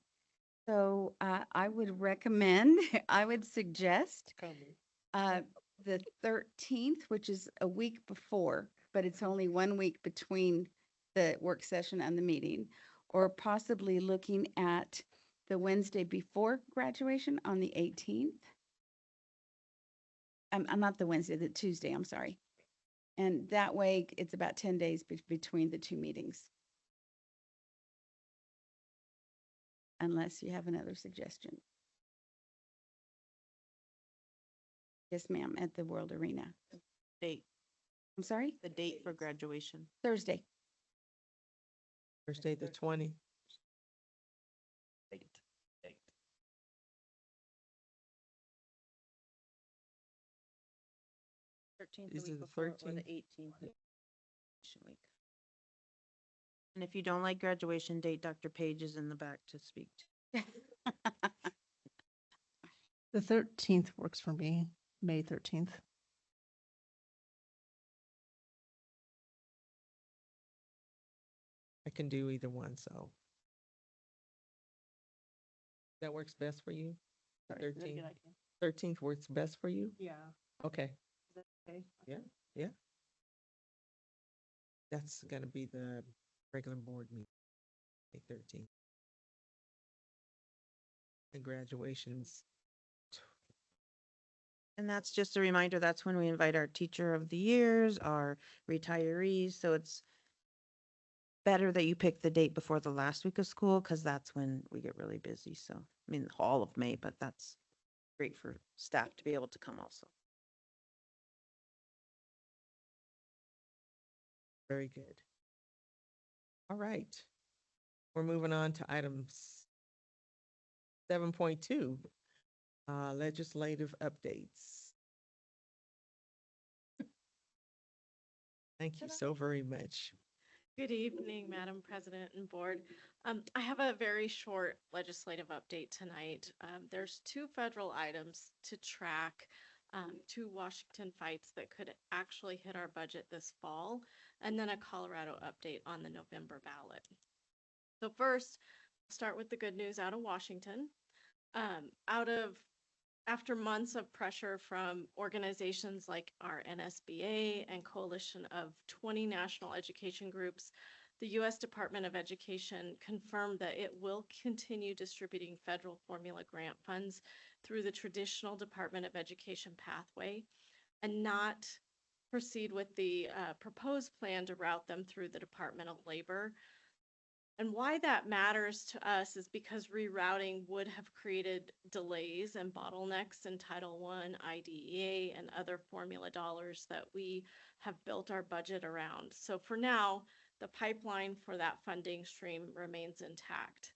So I would recommend, I would suggest the 13th, which is a week before, but it's only 1 week between the work session and the meeting, or possibly looking at the Wednesday before graduation on the 18th. I'm not the Wednesday, the Tuesday, I'm sorry. And that way, it's about 10 days between the two meetings. Unless you have another suggestion. Yes, ma'am, at the World Arena. Date, I'm sorry? the date for graduation. Thursday. First date, the 20. Thirteenth, Is the it week the before, or 13th? the 18th. Week. And if you don't like graduation date, Dr. Page is in the back to speak to. The 13th works for me, May 13th. I can do either one, so. That works best for you? 13th. 13th works best for you? Yeah. Okay, Okay. yeah, yeah. That's gonna be the regular board meeting, May 13th. And graduations, And that's just a reminder, that's when we invite our teacher of the years, our retirees, so it's better that you pick the date before the last week of school, because that's when we get really busy, so, I mean, all of May, but that's great for staff to be able to come also. very good. All right. We're moving on to items 7.2, legislative updates. Thank you so very much. Good evening, Madam President and Board. I have a very short legislative update tonight. There's two federal items to track, two Washington fights that could actually hit our budget this fall, and then a Colorado update on the November ballot. So first, start with the good news out of Washington. After months of pressure from organizations like our NSBA and coalition of 20 national education groups, the U.S. Department of Education confirmed that it will continue distributing federal formula grant funds through the traditional Department of Education pathway and not proceed with the proposed plan to route them through the Department of Labor. And why that matters to us is because rerouting would have created delays and bottlenecks in Title I, IDEA, and other formula dollars that we have built our budget around. So for now, the pipeline for that funding stream remains intact.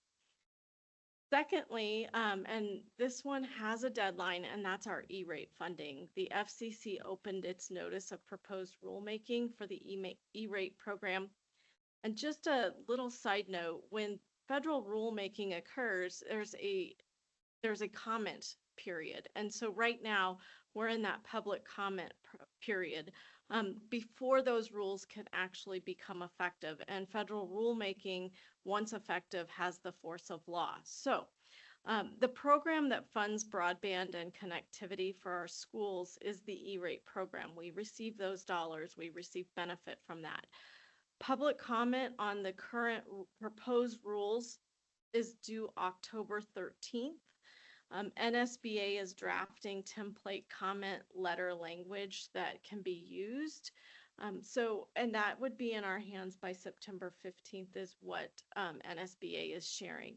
Secondly, and this one has a deadline, and that's our E-rate funding. The FCC opened its notice of proposed rulemaking for the E-rate program. And just a little side note, when federal rulemaking occurs, there's a comment period. And so right now, we're in that public comment period before those rules can actually become effective. And federal rulemaking, once effective, has the force of law. So the program that funds broadband and connectivity for our schools is the E-rate program. We receive those dollars, we receive benefit from that. Public comment on the current proposed rules is due October 13th. NSBA is drafting template comment letter language that can be used. And that would be in our hands by September 15th is what NSBA is sharing.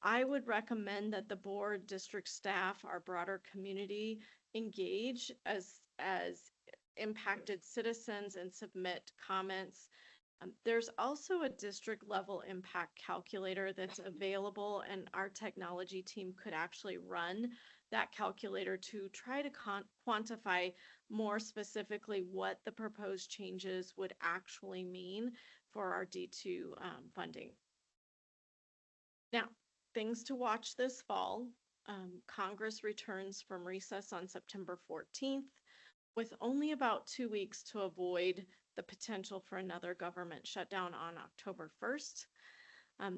I would recommend that the board, district staff, our broader community engage as impacted citizens and submit comments. There's also a district level impact calculator that's available, and our technology team could actually run that calculator to try to quantify more specifically what the proposed changes would actually mean for our D2 funding. Now, things to watch this fall. Congress returns from recess on September 14th with only about 2 weeks to avoid the potential for another government shutdown on October 1st.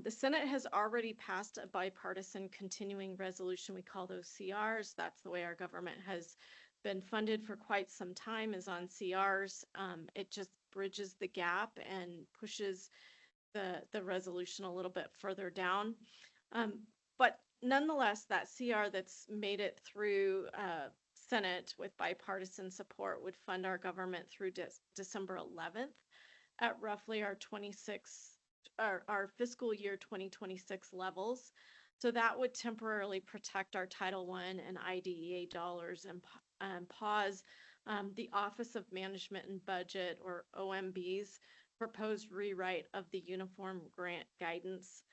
The Senate has already passed a bipartisan continuing resolution. We call those CRs. That's the way our government has been funded for quite some time, is on CRs. It just bridges the gap and pushes the resolution a little bit further down. But nonetheless, that CR that's made it through Senate with bipartisan support would fund our government through December 11th at roughly our our fiscal year 2026 levels. So that would temporarily protect our Title I and IDEA dollars and pause the Office of Management and Budget, or OMB's, proposed rewrite of the Uniform Grant Guidance.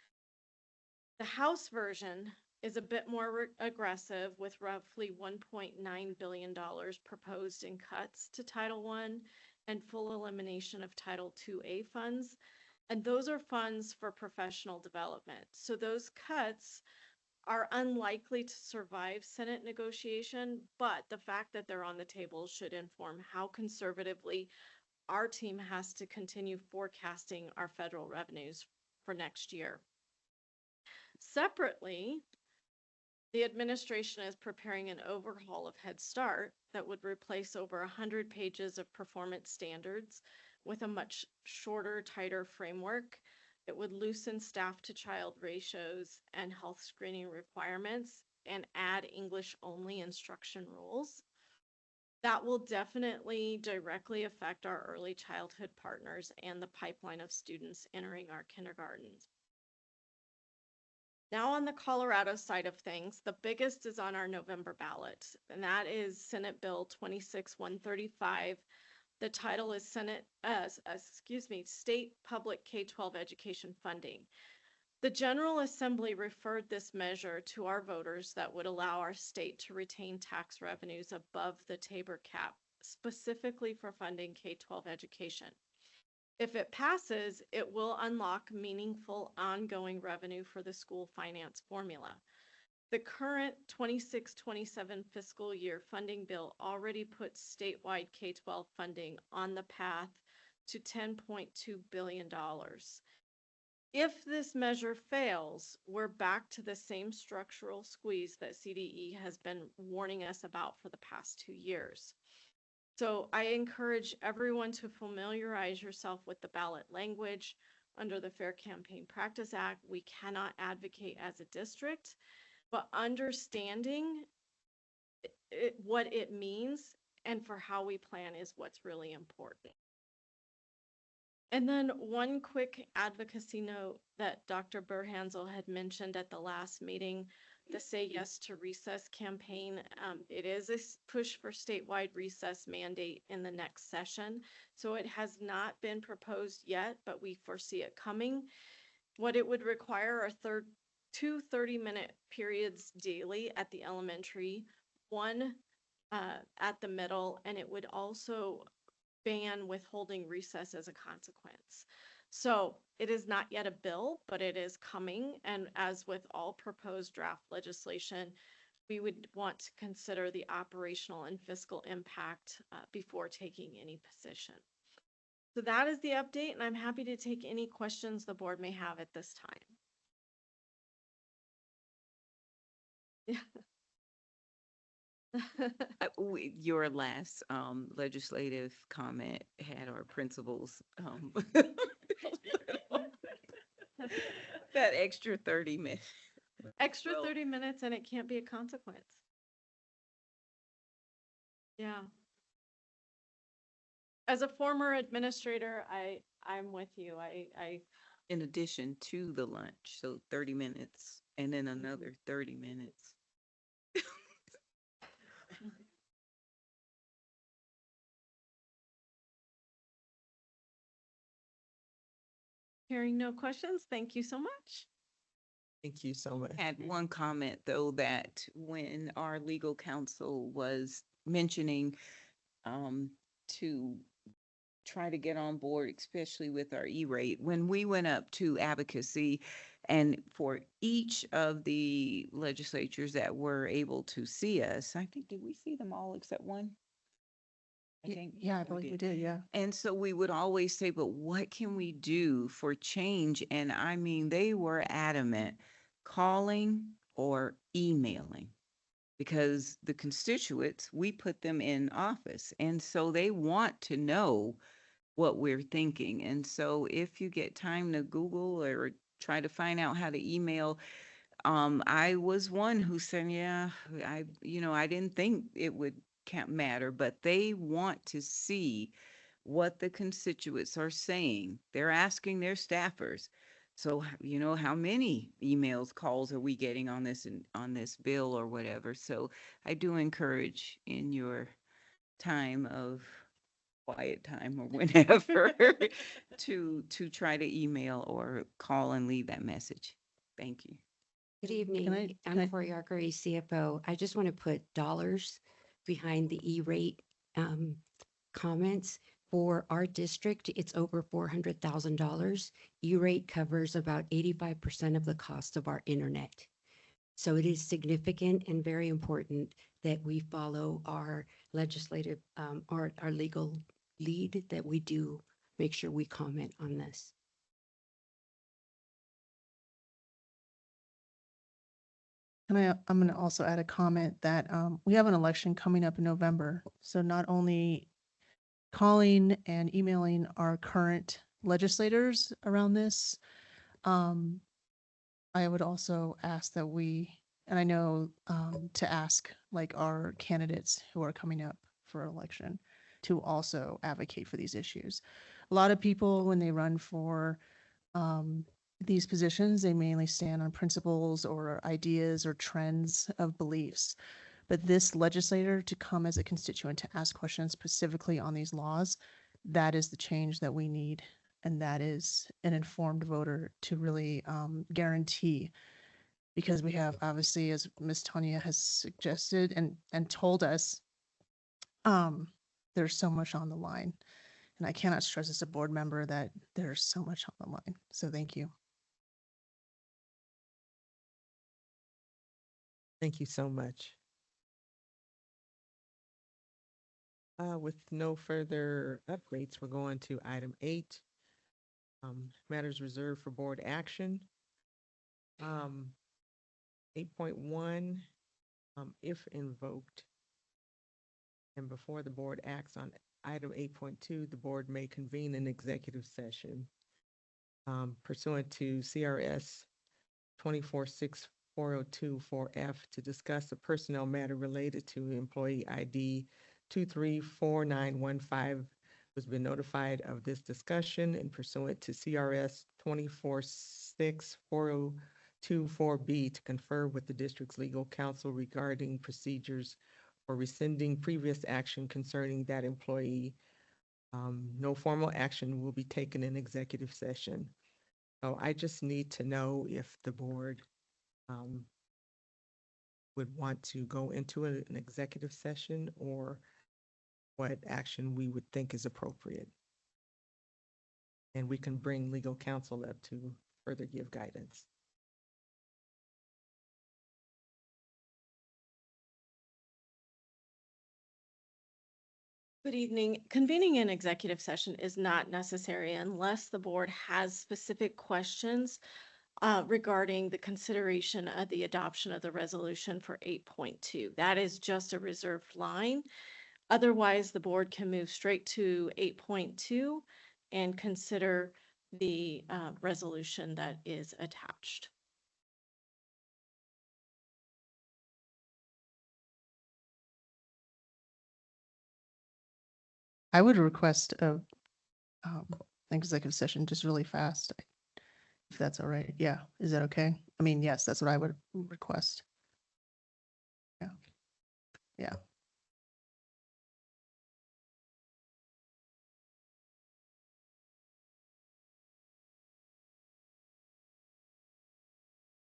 The House version is a bit more aggressive with roughly $1.9 billion proposed in cuts to Title I and full elimination of Title IIA funds. And those are funds for professional development. So those cuts are unlikely to survive Senate negotiation, but the fact that they're on the table should inform how conservatively our team has to continue forecasting our federal revenues for next year. Separately, the administration is preparing an overhaul of Head Start that would replace over 100 pages of performance standards with a much shorter, tighter framework. It would loosen staff to child ratios and health screening requirements and add English-only instruction rules. That will definitely directly affect our early childhood partners and the pipeline of students entering our kindergartens. Now on the Colorado side of things, the biggest is on our November ballot, and that is Senate Bill 26-135. The title is State Public K-12 Education Funding. The General Assembly referred this measure to our voters that would allow our state to retain tax revenues above the Tabor cap, specifically for funding K-12 education. If it passes, it will unlock meaningful ongoing revenue for the school finance formula. The current 26-27 fiscal year funding bill already puts statewide K-12 funding on the path to $10.2 billion. If this measure fails, we're back to the same structural squeeze that CDE has been warning us about for the past 2 years. So I encourage everyone to familiarize yourself with the ballot language. Under the Fair Campaign Practice Act, we cannot advocate as a district, but understanding what it means and for how we plan is what's really important. And then one quick advocacy note that Dr. Burhansel had mentioned at the last meeting, the Say Yes to Recess campaign. It is a push for statewide recess mandate in the next session. So it has not been proposed yet, but we foresee it coming. What it would require are two 30-minute periods daily at the elementary, one at the middle, and it would also ban withholding recess as a consequence. So it is not yet a bill, but it is coming. And as with all proposed draft legislation, we would want to consider the operational and fiscal impact before taking any position. So that is the update, and I'm happy to take any questions the board may have at this time. Your last legislative comment had our principals that extra 30 minutes. Extra 30 minutes and it can't be a consequence. Yeah. As a former administrator, I'm with you. I In addition to the lunch, so 30 minutes and then another 30 minutes. Hearing no questions, thank you so much. Thank you so much. Had one comment though, that when our legal counsel was mentioning to try to get on board, especially with our E-rate, when we went up to advocacy and for each of the legislatures that were able to see us, I think, did we see them all except one? I think. Yeah, I believe we did, yeah. And so we would always say, but what can we do for change? And I mean, they were adamant, calling or emailing, because the constituents, we put them in office. And so they want to know what we're thinking. And so if you get time to Google or try to find out how to email, I was one who said, yeah, I didn't think it would can't matter, but they want to see what the constituents are saying. They're asking their staffers. So, how many emails, calls are we getting on this bill or whatever? So I do encourage in your time of quiet time or whenever to try to email or call and leave that message. Thank you. Good evening. I'm Cory Arkery, CFO. I just want to put dollars behind the E-rate comments. For our district, it's over $400,000. E-rate covers about 85% of the cost of our internet. So it is significant and very important that we follow our legislative or our legal lead, that we do make sure we comment on this. And I'm going to also add a comment that we have an election coming up in November. So not only calling and emailing our current legislators around this, I would also ask that and I know to ask like our candidates who are coming up for election to also advocate for these issues. A lot of people, when they run for these positions, they mainly stand on principles or ideas or trends of beliefs. But this legislator to come as a constituent to ask questions specifically on these laws, that is the change that we need. And that is an informed voter to really guarantee, because we have, obviously, as Ms. Tanya has suggested and told us, there's so much on the line. And I cannot stress as a board member that there's so much on the line. So thank you. Thank you so much. With no further updates, we're going to item 8, matters reserved for board action. 8.1, if invoked, and before the board acts on item 8.2, the board may convene an executive session pursuant to CRS 246402-4F to discuss a personnel matter related to employee ID 234915, has been notified of this discussion, and pursuant to CRS 246402-4B to confer with the district's legal counsel regarding procedures for rescinding previous action concerning that employee. No formal action will be taken in executive session. So I just need to know if the board would want to go into an executive session, or what action we would think is appropriate. And we can bring legal counsel up to further give guidance. Good evening. Convening an executive session is not necessary unless the board has specific questions regarding the consideration of the adoption of the resolution for 8.2. That is just a reserved line. Otherwise, the board can move straight to 8.2 and consider the resolution that is attached. I would request an executive session just really fast, if that's all right. Yeah, is that okay? I mean, yes, that's what I would request. Yeah. Yeah.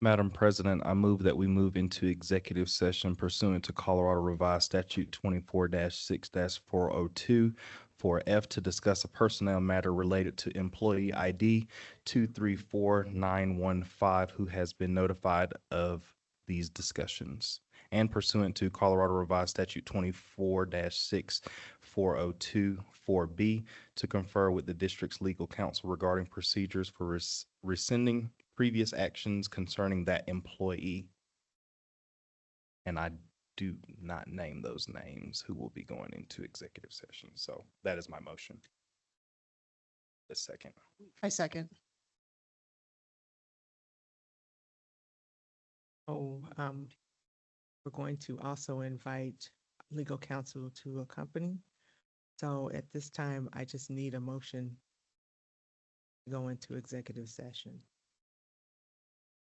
Madam President, I move that we move into executive session pursuant to Colorado Revised Statute 24-6-402 4F to discuss a personnel matter related to employee ID 234915 who has been notified of these discussions, and pursuant to Colorado Revised Statute 24-6-402 4B to confer with the district's legal counsel regarding procedures for rescinding previous actions concerning that employee. And I do not name those names who will be going into executive session. So that is my motion. The second. I second. Oh, we're going to also invite legal counsel to accompany. So at this time, I just need a motion to go into executive session.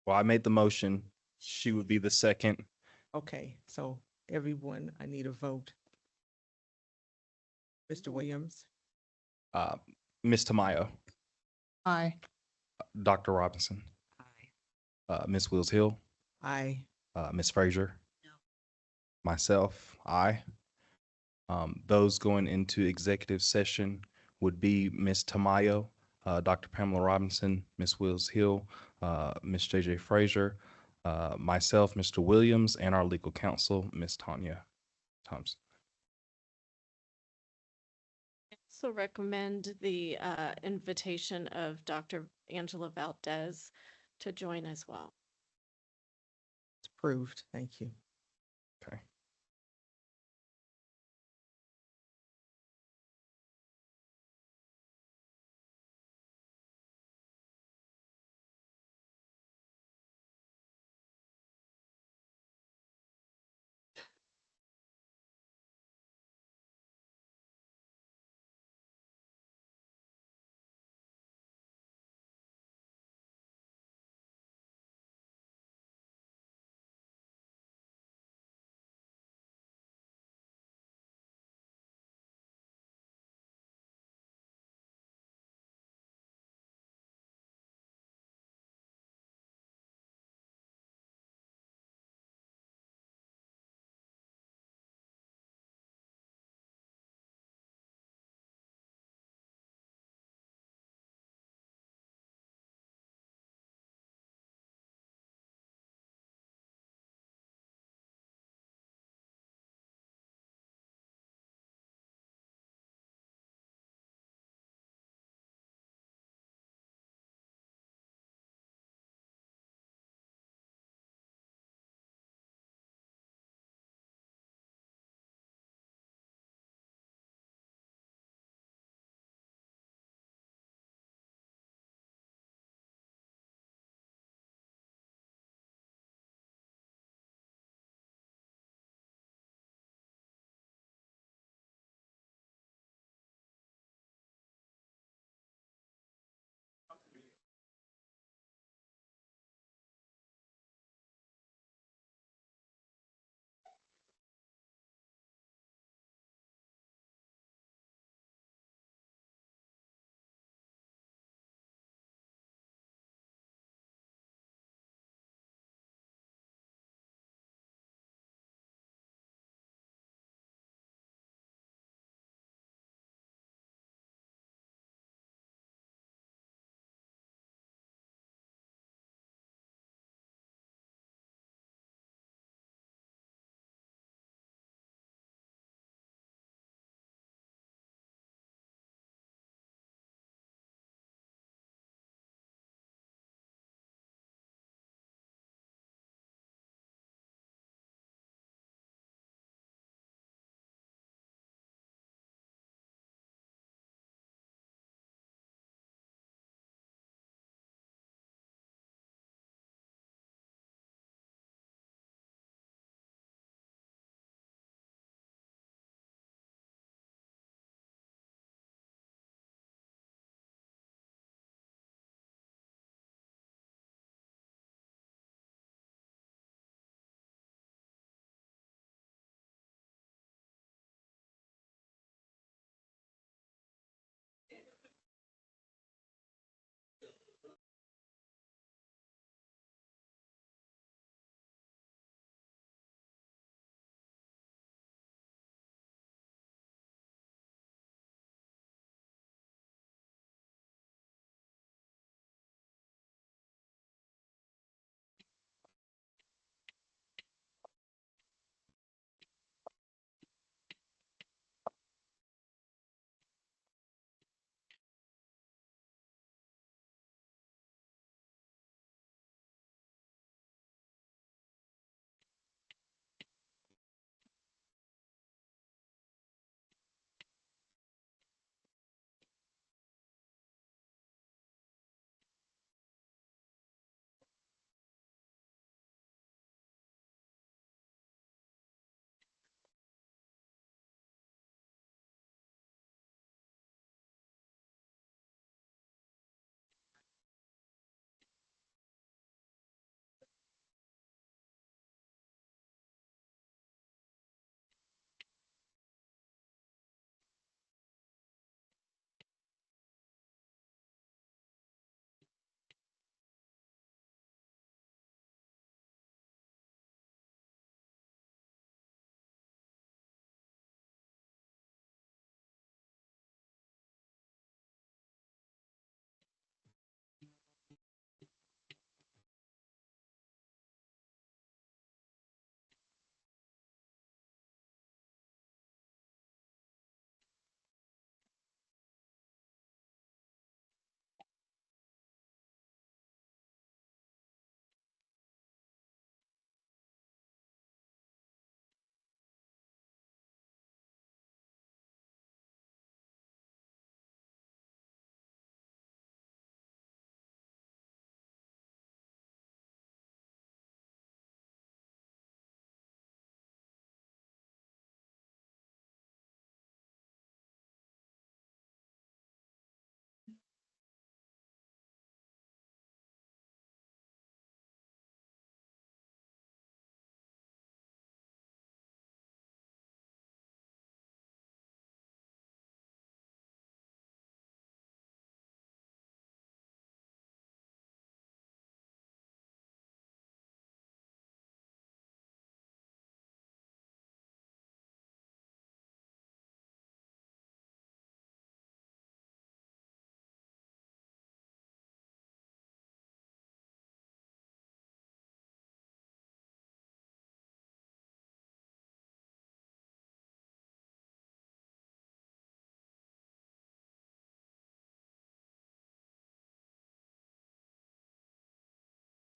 Well, I made the motion. She would be the second. Okay, so everyone, I need a vote. Mr. Williams, Uh, Ms. Tamayo, Aye. Dr. Robinson, Ms. Wills Hill, Aye. Ms. Frazier. Myself, aye. Those going into executive session would be Ms. Tamayo, Dr. Pamela Robinson, Ms. Wills Hill, Ms. JJ Frazier, myself, Mr. Williams, and our legal counsel, Ms. Tanya Thompson. Also recommend the invitation of Dr. Angela Valdez to join as well. It's approved. Thank you. Okay.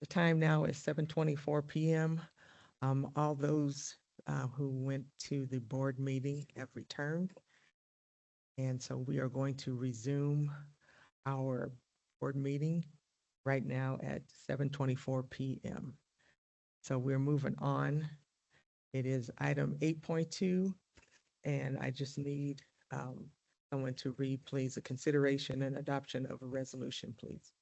The time now is 7:24 PM. All those who went to the board meeting have returned. And so we are going to resume our board meeting right now at 7:24 PM. So we're moving on. It is item 8.2, and I just need someone to read, please, the consideration and adoption of a resolution, please.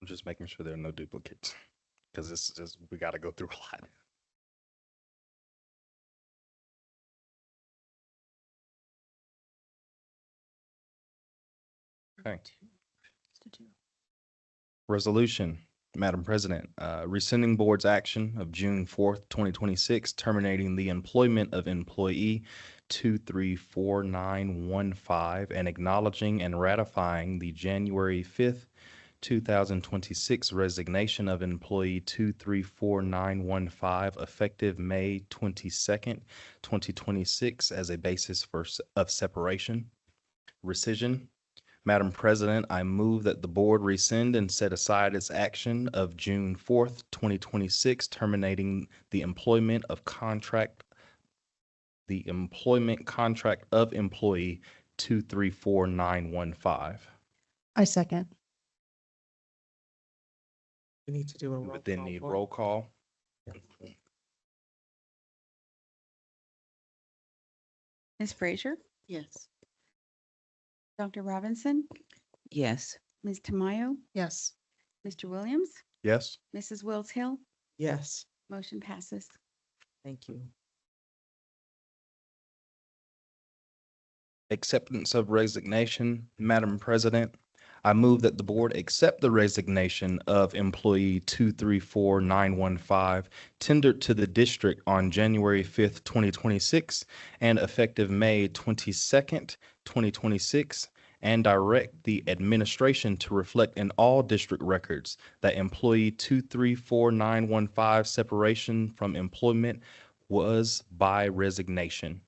I'm just making sure there are no duplicates, because this is, we got to go through a lot. Okay. Resolution, Madam President, rescinding board's action of June 4th, 2026, terminating the employment of employee 234915 and acknowledging and ratifying the January 5th, 2026 resignation of employee 234915 effective May 22nd, 2026 as a basis of separation. Rescission. Madam President, I move that the board rescind and set aside its action of June 4th, 2026, terminating the employment contract of employee 234915. I second. We need to do a We roll would then call need vote. roll call. Ms. Frazier, Yes. Dr. Robinson, Yes. Ms. Tamayo, Yes. Mr. Williams, Yes? Mrs. Wills Hill, Yes, motion passes. thank you. Acceptance of resignation. Madam President, I move that the board accept the resignation of employee 234915 tendered to the district on January 5th, 2026 and effective May 22nd, 2026, and direct the administration to reflect in all district records that employee 234915 separation from employment was by resignation.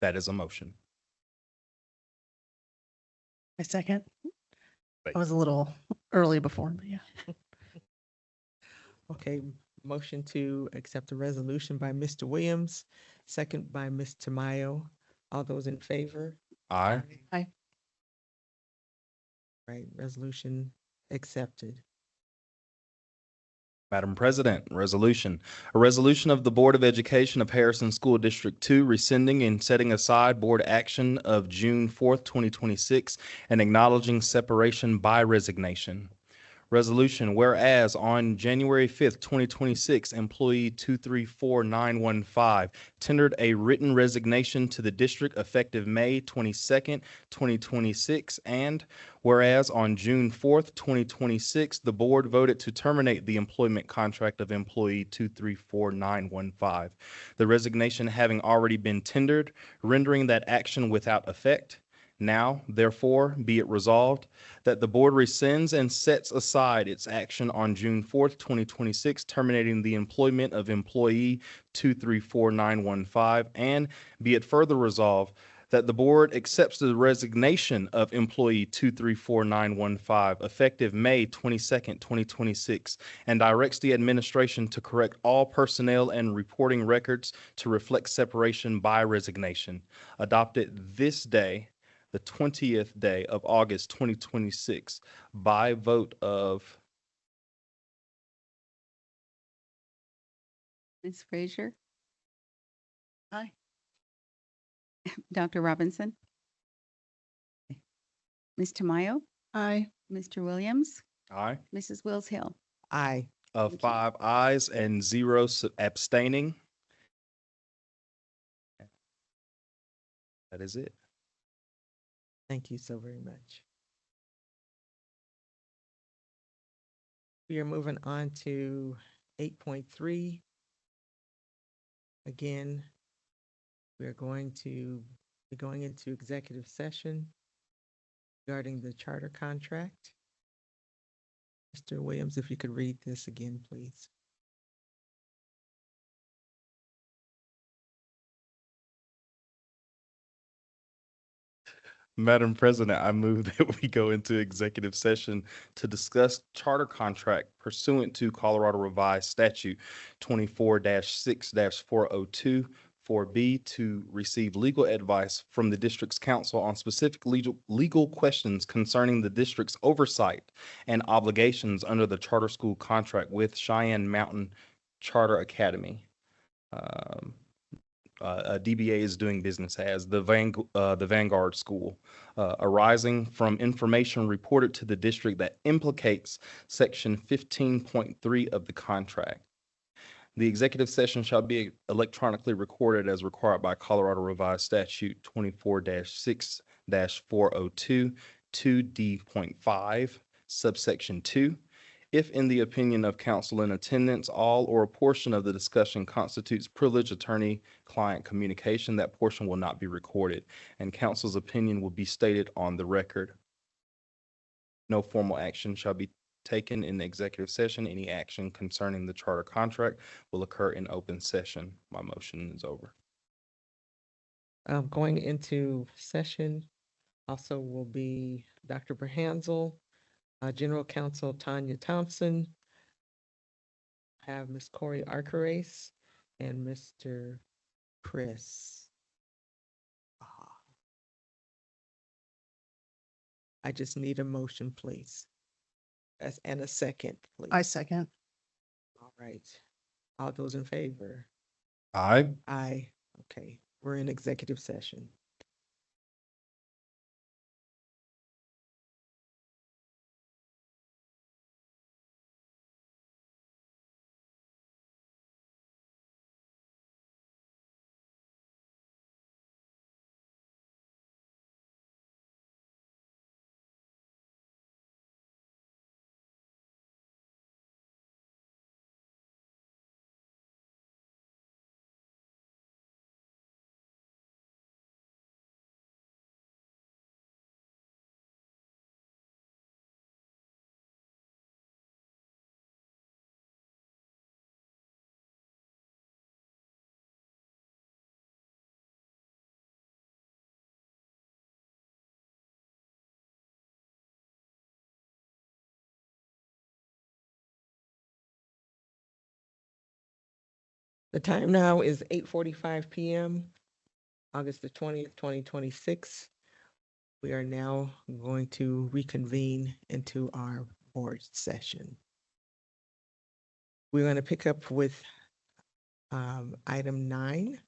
That is a motion. I second. Thank I was a little early before, but yeah. Okay, motion to accept the resolution by Mr. Williams, second by Ms. Tamayo. All those in favor? Aye. Aye. Right, resolution accepted. Madam President, resolution. A resolution of the Board of Education of Harrison School District 2 rescinding and setting aside board action of June 4th, 2026 and acknowledging separation by resignation. Resolution, whereas on January 5th, 2026, employee 234915 tendered a written resignation to the district effective May 22nd, 2026, and whereas on June 4th, 2026, the board voted to terminate the employment contract of employee 234915. The resignation having already been tendered, rendering that action without effect. Now, therefore, be it resolved that the board rescinds and sets aside its action on June 4th, 2026, terminating the employment of employee 234915, and be it further resolved that the board accepts the resignation of employee 234915 effective May 22nd, 2026, and directs the administration to correct all personnel and reporting records to reflect separation by resignation. Adopted this day, the 20th day of August, 2026, by vote of Ms. Frazier, Aye. Dr. Robinson, Ms. Tamayo, Aye. Mr. Williams, aye. Mrs. Wills Hill. Aye. Of Thank you. 5 ayes and 0 abstaining. That is it. Thank you so very much. We are moving on to 8.3. Again, we are going to be going into executive session regarding the charter contract. Mr. Williams, if you could read this again, please. Madam President, I move that we go into executive session to discuss charter contract pursuant to Colorado Revised Statute 24-6-402, 4B, to receive legal advice from the district's counsel on specific legal questions concerning the district's oversight and obligations under the charter school contract with Cheyenne Mountain Charter Academy. DBA is doing business as the Vanguard School, arising from information reported to the district that implicates Section 15.3 of the contract. The executive session shall be electronically recorded as required by Colorado Revised Statute 24-6-402, 2D.5, subsection 2. If in the opinion of counsel in attendance, all or a portion of the discussion constitutes privileged attorney-client communication, that portion will not be recorded, and counsel's opinion will be stated on the record. No formal action shall be taken in the executive session. Any action concerning the charter contract will occur in open session. My motion is over. Going into session also will be Dr. Berhansel, General Counsel Tanya Thompson, have Ms. Corey Arcarace, and Mr. Chris. I just need a motion, please. And a second, please. I second. All right. All those in favor? Aye. Aye. Okay, we're in executive session. The time now is 8:45 p.m., August the 20th, 2026. We are now going to reconvene into our board session. We're going to pick up with item 9,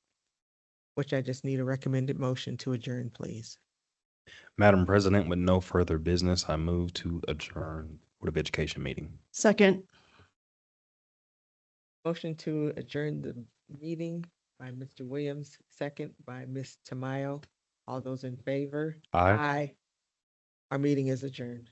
which I just need a recommended motion to adjourn, please. Madam President, with no further business, I move to adjourn Board of Education meeting. Second. Motion to adjourn the meeting by Mr. Williams, second by Ms. Tamayo. All those in favor? Aye. Aye. Our meeting is adjourned.